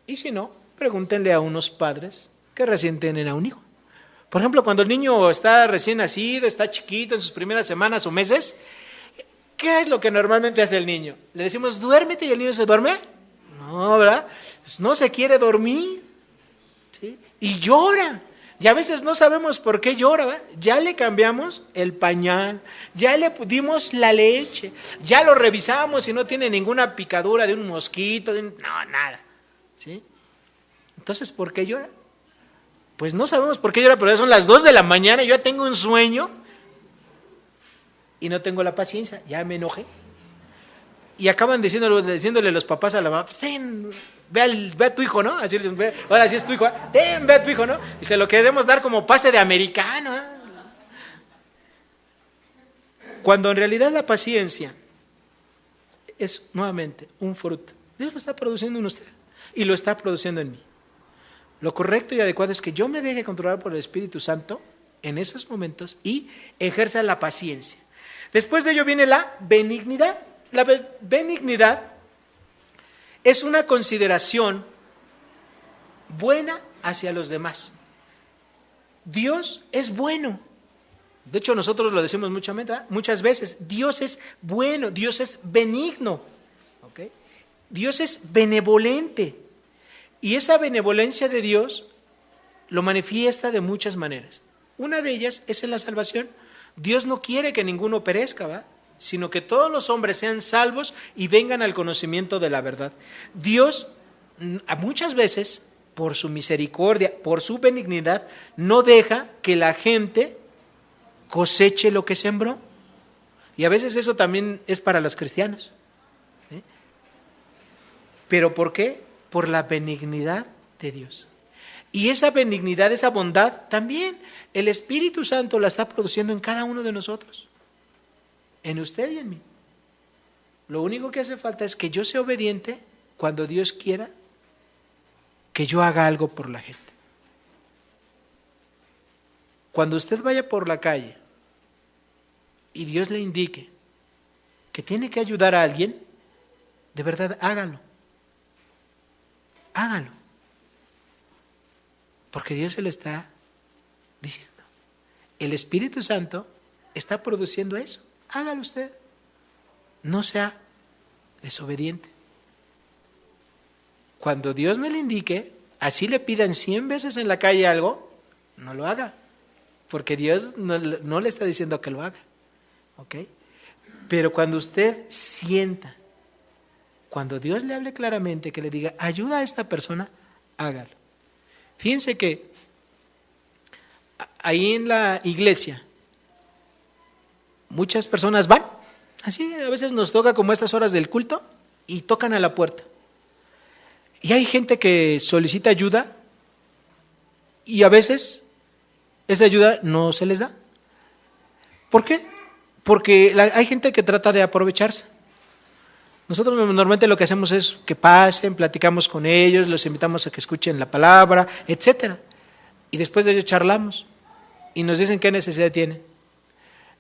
Y si no, pregúntenle a unos padres que recién tienen a un hijo. Por ejemplo, cuando el niño está recién nacido, está chiquito en sus primeras semanas o meses, ¿qué es lo que normalmente hace el niño? ¿Le decimos duérmete y el niño se duerme? No, ¿verdad? Pues no se quiere dormir, ¿sí? Y llora. Y a veces no sabemos por qué llora, ¿verdad? Ya le cambiamos el pañal, ya le dimos la leche, ya lo revisamos y no tiene ninguna picadura de un mosquito, no, nada, ¿sí? Entonces, ¿por qué llora? Pues no sabemos por qué llora, pero ya son las 2 de la mañana y yo ya tengo un sueño y no tengo la paciencia, ya me enojé. Y acaban diciéndole los papás a la mamá, ve a tu hijo, ¿no? Así le dicen, ahora sí es tu hijo, ve a tu hijo, ¿no? Y se lo queremos dar como pase de americano, ¿eh? Cuando en realidad la paciencia es nuevamente un fruto. Dios lo está produciendo en usted y lo está produciendo en mí. Lo correcto y adecuado es que yo me deje controlar por el Espíritu Santo en esos momentos y ejerza la paciencia. Después de ello viene la benignidad. La benignidad es una consideración buena hacia los demás. Dios es bueno. De hecho, nosotros lo decimos muchas veces. Dios es bueno, Dios es benigno. ¿Okay? Dios es benevolente. Y esa benevolencia de Dios lo manifiesta de muchas maneras. Una de ellas es en la salvación. Dios no quiere que ninguno perezca, ¿va? Sino que todos los hombres sean salvos y vengan al conocimiento de la verdad. Dios muchas veces por su misericordia, por su benignidad, no deja que la gente coseche lo que sembró. Y a veces eso también es para los cristianos. ¿Sí? ¿Pero por qué? Por la benignidad de Dios. Y esa benignidad, esa bondad, también el Espíritu Santo la está produciendo en cada uno de nosotros. En usted y en mí. Lo único que hace falta es que yo sea obediente cuando Dios quiera que yo haga algo por la gente. Cuando usted vaya por la calle y Dios le indique que tiene que ayudar a alguien, de verdad hágalo. Hágalo. Porque Dios se lo está diciendo. El Espíritu Santo está produciendo eso. Hágalo usted. No sea desobediente. Cuando Dios no le indique, así le pidan 100 veces en la calle algo, no lo haga. Porque Dios no le está diciendo que lo haga. ¿Ok? Pero cuando usted sienta, cuando Dios le hable claramente, que le diga, ayuda a esta persona, hágalo. Fíjense que ahí en la iglesia, muchas personas van, así a veces nos toca como estas horas del culto, y tocan a la puerta. Y hay gente que solicita ayuda, y a veces esa ayuda no se les da. ¿Por qué? Porque hay gente que trata de aprovecharse. Nosotros normalmente lo que hacemos es que pasen, platicamos con ellos, los invitamos a que escuchen la palabra, etcétera. Y después de ello charlamos y nos dicen qué necesidad tienen.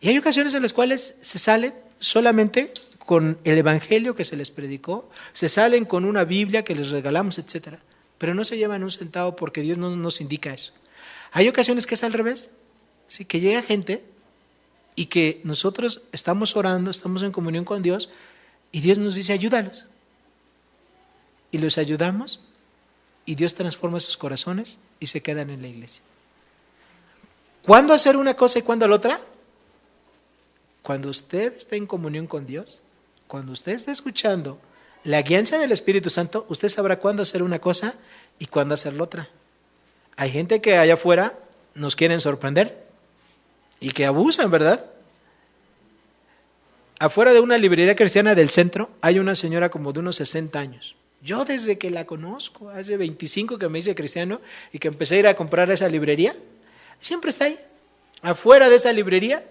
Y hay ocasiones en las cuales se salen solamente con el evangelio que se les predicó, se salen con una Biblia que les regalamos, etcétera. Pero no se llevan un centavo porque Dios no nos indica eso. Hay ocasiones que es al revés, ¿sí? Que llega gente y que nosotros estamos orando, estamos en comunión con Dios, y Dios nos dice, ayúdalos. Y los ayudamos, y Dios transforma sus corazones y se quedan en la iglesia. ¿Cuándo hacer una cosa y cuándo la otra? Cuando usted esté en comunión con Dios, cuando usted esté escuchando la guianza del Espíritu Santo, usted sabrá cuándo hacer una cosa y cuándo hacer la otra. Hay gente que allá afuera nos quieren sorprender y que abusan, ¿verdad? Afuera de una librería cristiana del centro hay una señora como de unos 60 años. Yo desde que la conozco, hace 25 que me hice cristiano y que empecé a ir a comprar a esa librería, siempre está ahí. Afuera de esa librería,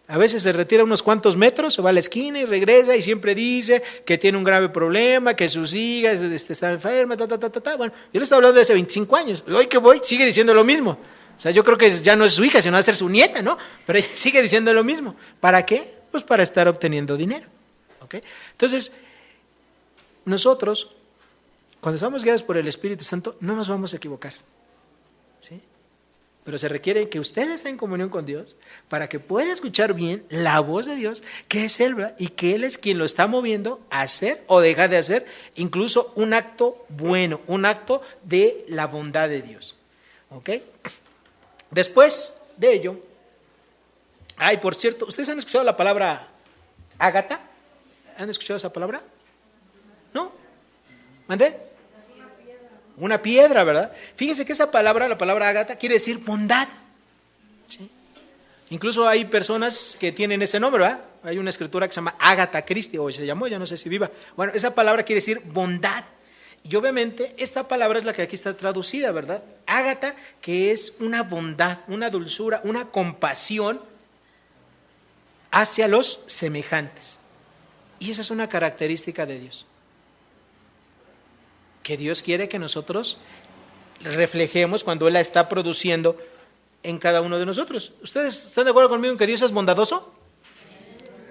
a veces se retira unos cuantos metros, se va a la esquina y regresa y siempre dice que tiene un grave problema, que sus hijas están enfermas, Bueno, yo le estoy hablando de hace 25 años. Hoy que voy, sigue diciendo lo mismo. O sea, yo creo que ya no es su hija, sino va a ser su nieta, ¿no? Pero ella sigue diciendo lo mismo. ¿Para qué? Pues para estar obteniendo dinero. ¿Okay? Entonces, nosotros, cuando estamos guiados por el Espíritu Santo, no nos vamos a equivocar. ¿Sí? Pero se requiere que usted esté en comunión con Dios para que pueda escuchar bien la voz de Dios, que es Él, ¿verdad? Y que Él es quien lo está moviendo a hacer o dejar de hacer, incluso un acto bueno, un acto de la bondad de Dios. ¿Ok? Después de ello, por cierto, ¿ustedes han escuchado la palabra ágata? ¿Han escuchado esa palabra? ¿No? ¿Mandé? Una piedra, ¿verdad? Fíjense que esa palabra, la palabra ágata, quiere decir bondad. ¿Sí? Incluso hay personas que tienen ese nombre, ¿verdad? Hay una escritura que se llama Ágata Christi, o se llamó, ya no sé si viva. Bueno, esa palabra quiere decir bondad. Y obviamente esta palabra es la que aquí está traducida, ¿verdad? Ágata, que es una bondad, una dulzura, una compasión hacia los semejantes. Y esa es una característica de Dios, que Dios quiere que nosotros reflejemos cuando Él la está produciendo en cada uno de nosotros. ¿Ustedes están de acuerdo conmigo en que Dios es bondadoso?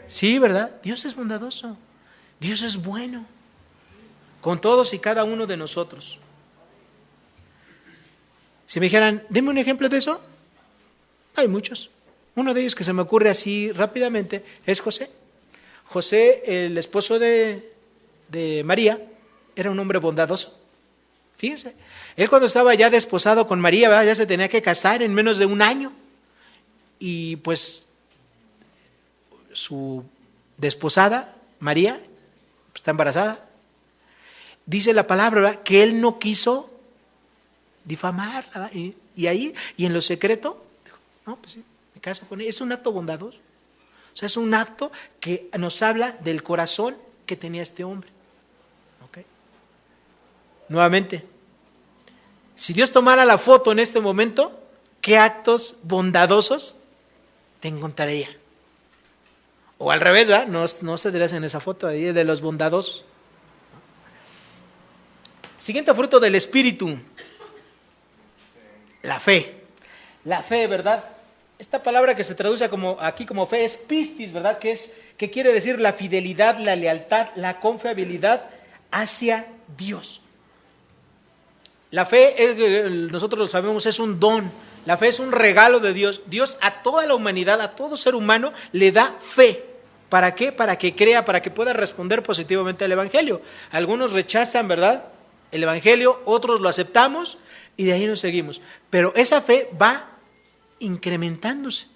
Sí, ¿verdad? Dios es bondadoso. Dios es bueno con todos y cada uno de nosotros. Si me dijeran, deme un ejemplo de eso, hay muchos. Uno de ellos que se me ocurre así rápidamente es José. José, el esposo de María, era un hombre bondadoso. Fíjense, él cuando estaba ya desposado con María, ¿verdad? Ya se tenía que casar en menos de un año. Y pues su desposada, María, está embarazada. Dice la palabra, ¿verdad?, que él no quiso difamarla. Y ahí, y en lo secreto, dijo, no, pues sí, me caso con ella. Es un acto bondadoso. O sea, es un acto que nos habla del corazón que tenía este hombre. ¿Okay? Nuevamente, si Dios tomara la foto en este momento, ¿qué actos bondadosos te encontraría? O al revés, ¿verdad? No se dirás en esa foto ahí de los bondadosos. Siguiente fruto del Espíritu, la fe. La fe, ¿verdad? Esta palabra que se traduce aquí como fe es pistis, ¿verdad? Que quiere decir la fidelidad, la lealtad, la confiabilidad hacia Dios. La fe, nosotros lo sabemos, es un don. La fe es un regalo de Dios. Dios a toda la humanidad, a todo ser humano, le da fe. ¿Para qué? Para que crea, para que pueda responder positivamente al Evangelio. Algunos rechazan, ¿verdad?, el Evangelio, otros lo aceptamos y de ahí nos seguimos. Pero esa fe va incrementándose.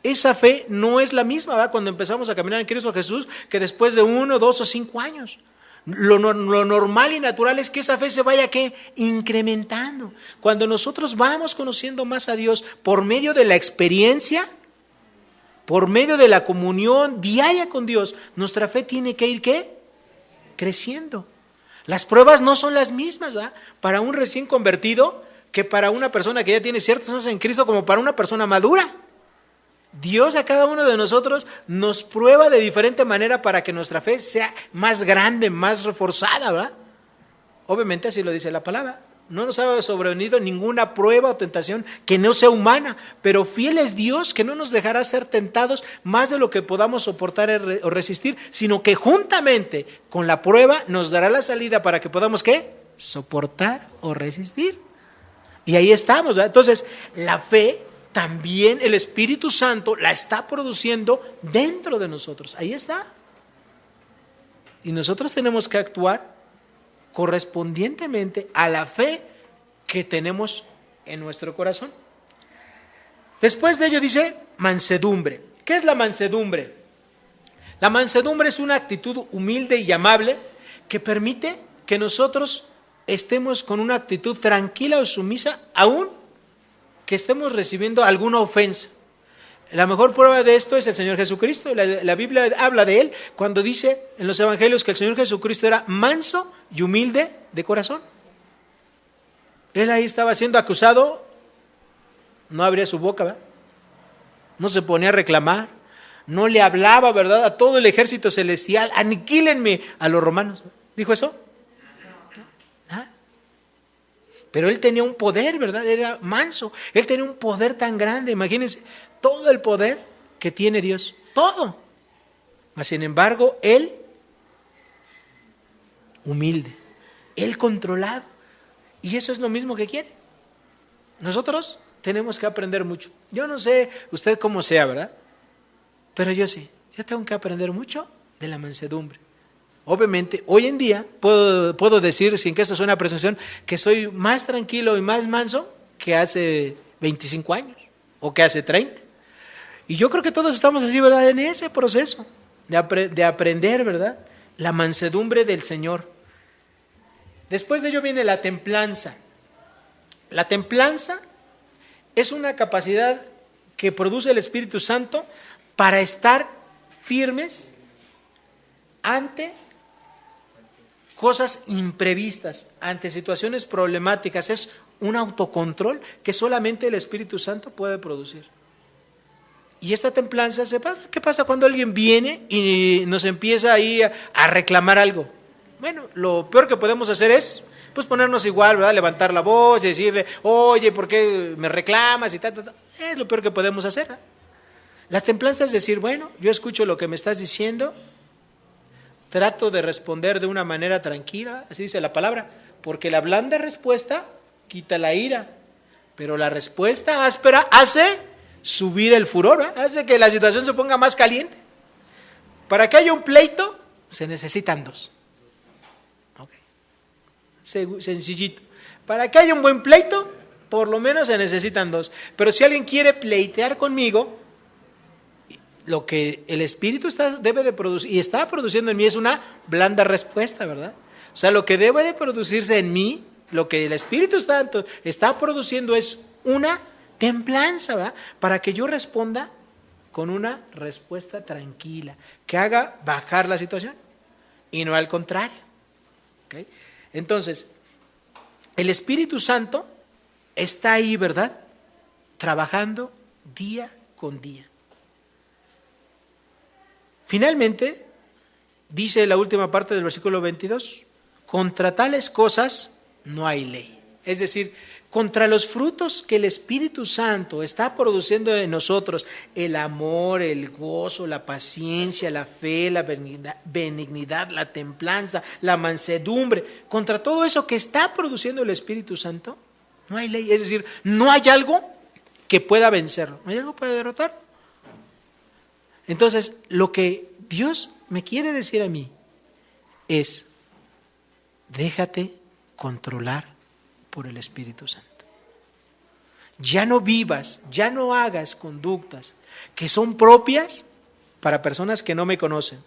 Esa fe no es la misma, ¿verdad?, cuando empezamos a caminar en Cristo Jesús, que después de 1, 2 o 5 años. Lo normal y natural es que esa fe se vaya ¿qué? Incrementando. Cuando nosotros vamos conociendo más a Dios por medio de la experiencia, por medio de la comunión diaria con Dios, nuestra fe tiene que ir ¿qué? Creciendo. Las pruebas no son las mismas, ¿verdad?, para un recién convertido que para una persona que ya tiene ciertos años en Cristo, como para una persona madura. Dios a cada uno de nosotros nos prueba de diferente manera para que nuestra fe sea más grande, más reforzada, ¿verdad? Obviamente así lo dice la palabra. No nos ha sobrevenido ninguna prueba o tentación que no sea humana, pero fiel es Dios que no nos dejará ser tentados más de lo que podamos soportar o resistir, sino que juntamente con la prueba nos dará la salida para que podamos ¿qué? Soportar o resistir. Y ahí estamos, ¿verdad? Entonces, la fe también el Espíritu Santo la está produciendo dentro de nosotros. Ahí está. Y nosotros tenemos que actuar correspondientemente a la fe que tenemos en nuestro corazón. Después de ello dice mansedumbre. ¿Qué es la mansedumbre? La mansedumbre es una actitud humilde y amable que permite que nosotros estemos con una actitud tranquila o sumisa, aún que estemos recibiendo alguna ofensa. La mejor prueba de esto es el Señor Jesucristo. La Biblia habla de Él cuando dice en los evangelios que el Señor Jesucristo era manso y humilde de corazón. Él ahí estaba siendo acusado, no abría su boca, ¿verdad? No se ponía a reclamar, no le hablaba, ¿verdad?, a todo el ejército celestial, aniquílenme a los romanos. ¿Dijo eso? Pero él tenía un poder, ¿verdad? Era manso. Él tenía un poder tan grande. Imagínense todo el poder que tiene Dios. Todo. Mas sin embargo, él humilde. Él controlado. Y eso es lo mismo que quiere. Nosotros tenemos que aprender mucho. Yo no sé usted cómo sea, ¿verdad? Pero yo sí. Yo tengo que aprender mucho de la mansedumbre. Obviamente, hoy en día puedo decir, sin que esto suene a presunción, que soy más tranquilo y más manso que hace 25 años o que hace 30. Y yo creo que todos estamos así, ¿verdad?, en ese proceso de aprender, ¿verdad?, la mansedumbre del Señor. Después de ello viene la templanza. La templanza es una capacidad que produce el Espíritu Santo para estar firmes ante cosas imprevistas, ante situaciones problemáticas. Es un autocontrol que solamente el Espíritu Santo puede producir. Y esta templanza se pasa. ¿Qué pasa cuando alguien viene y nos empieza ahí a reclamar algo? Bueno, lo peor que podemos hacer es pues ponernos igual, ¿verdad?, levantar la voz y decirle, oye, ¿por qué me reclamas? Y tal. Es lo peor que podemos hacer, ¿eh? La templanza es decir, bueno, yo escucho lo que me estás diciendo, trato de responder de una manera tranquila, así dice la palabra, porque la blanda respuesta quita la ira, pero la respuesta áspera hace subir el furor, ¿eh? Hace que la situación se ponga más caliente. Para que haya un pleito, se necesitan dos. Okay. Sencillito. Para que haya un buen pleito, por lo menos se necesitan dos. Pero si alguien quiere pleitear conmigo, lo que el Espíritu debe de producir y está produciendo en mí es una blanda respuesta, ¿verdad? O sea, lo que debe de producirse en mí lo que el Espíritu Santo está produciendo es una templanza, ¿verdad? Para que yo responda con una respuesta tranquila, que haga bajar la situación y no al contrario. ¿Okay? Entonces, el Espíritu Santo está ahí, ¿verdad? Trabajando día con día. Finalmente, dice la última parte del versículo 22, contra tales cosas no hay ley. Es decir, contra los frutos que el Espíritu Santo está produciendo en nosotros, el amor, el gozo, la paciencia, la fe, la benignidad, la templanza, la mansedumbre, contra todo eso que está produciendo el Espíritu Santo, no hay ley. Es decir, no hay algo que pueda vencerlo, no hay algo que pueda derrotarlo. Entonces, lo que Dios me quiere decir a mí es, déjate controlar por el Espíritu Santo. Ya no vivas, ya no hagas conductas que son propias para personas que no me conocen.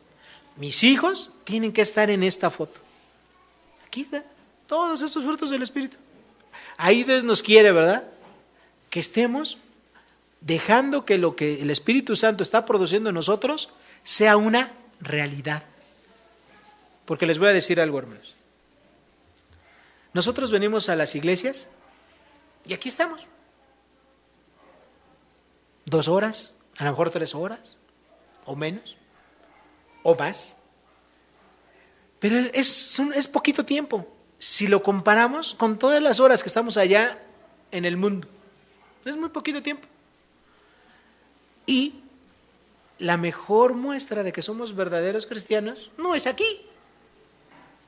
Mis hijos tienen que estar en esta foto. Aquí está, todos estos frutos del Espíritu. Ahí Dios nos quiere, ¿verdad? Que estemos dejando que lo que el Espíritu Santo está produciendo en nosotros sea una realidad. Porque les voy a decir algo, hermanos. Nosotros venimos a las iglesias y aquí estamos. 2 horas, a lo mejor 3 horas, o menos, o más. Pero es poquito tiempo si lo comparamos con todas las horas que estamos allá en el mundo. Es muy poquito tiempo. Y la mejor muestra de que somos verdaderos cristianos no es aquí,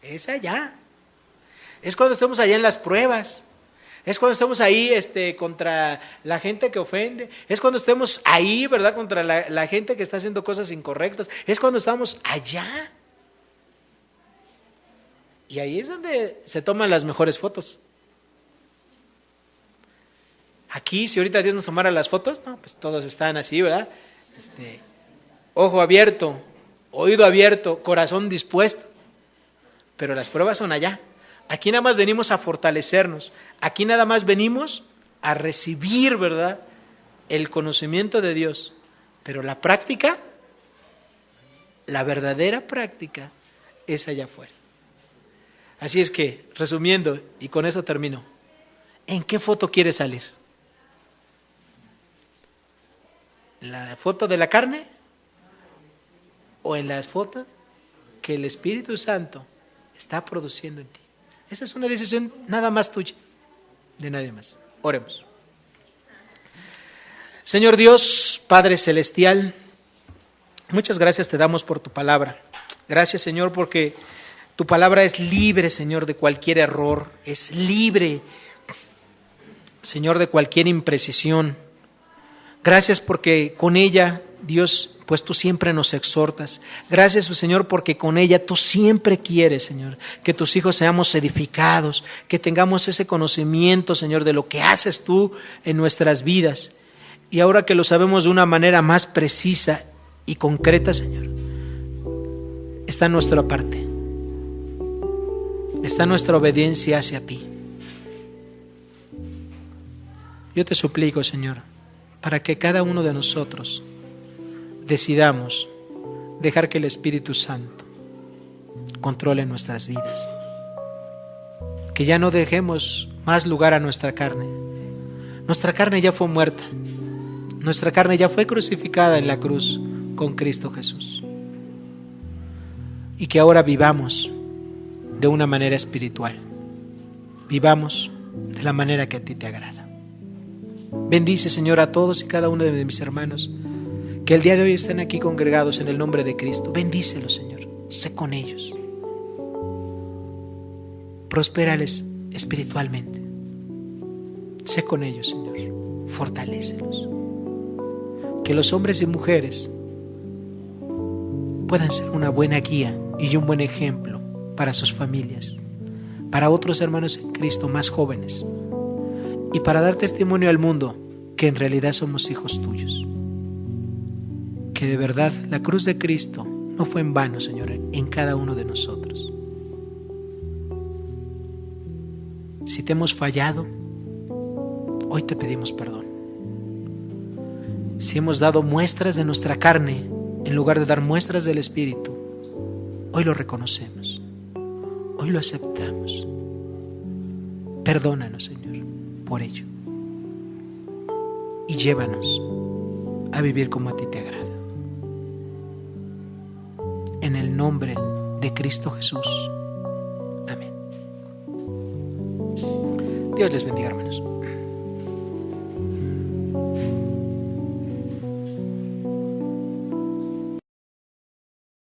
es allá. Es cuando estemos allá en las pruebas, es cuando estemos ahí contra la gente que ofende, es cuando estemos ahí, ¿verdad? Contra la gente que está haciendo cosas incorrectas, es cuando estamos allá. Y ahí es donde se toman las mejores fotos. Aquí, si ahorita Dios nos tomara las fotos, no, pues todos están así, ¿verdad? Ojo abierto, oído abierto, corazón dispuesto. Pero las pruebas son allá. Aquí nada más venimos a fortalecernos. Aquí nada más venimos a recibir, ¿verdad?, el conocimiento de Dios. Pero la práctica, la verdadera práctica, es allá afuera. Así es que, resumiendo, y con eso termino, ¿en qué foto quieres salir? ¿La foto de la carne? ¿O en las fotos que el Espíritu Santo está produciendo en ti? Esa es una decisión nada más tuya, de nadie más. Oremos. Señor Dios, Padre Celestial, muchas gracias te damos por tu palabra. Gracias, Señor, porque tu palabra es libre, Señor, de cualquier error. Es libre, Señor, de cualquier imprecisión. Gracias porque con ella, Dios, pues tú siempre nos exhortas. Gracias, Señor, porque con ella tú siempre quieres, Señor, que tus hijos seamos edificados, que tengamos ese conocimiento, Señor, de lo que haces tú en nuestras vidas. Y ahora que lo sabemos de una manera más precisa y concreta, Señor, está nuestra parte, está nuestra obediencia hacia ti. Yo te suplico, Señor, para que cada uno de nosotros decidamos dejar que el Espíritu Santo controle nuestras vidas. Que ya no dejemos más lugar a nuestra carne. Nuestra carne ya fue muerta. Nuestra carne ya fue crucificada en la cruz con Cristo Jesús. Y que ahora vivamos de una manera espiritual. Vivamos de la manera que a ti te agrada. Bendice, Señor, a todos y cada uno de mis hermanos que el día de hoy están aquí congregados en el nombre de Cristo. Bendícelos, Señor. Sé con ellos. Prospérales espiritualmente. Sé con ellos, Señor. Fortalécelos. Que los hombres y mujeres puedan ser una buena guía y un buen ejemplo para sus familias, para otros hermanos en Cristo más jóvenes, y para dar testimonio al mundo que en realidad somos hijos tuyos. Que de verdad la cruz de Cristo no fue en vano, Señor, en cada uno de nosotros. Si te hemos fallado, hoy te pedimos perdón. Si hemos dado muestras de nuestra carne en lugar de dar muestras del Espíritu, hoy lo reconocemos, hoy lo aceptamos. Perdónanos, Señor, por ello. Y llévanos a vivir como a ti te agrada. En el nombre de Cristo Jesús. Amén. Dios les bendiga, hermanos.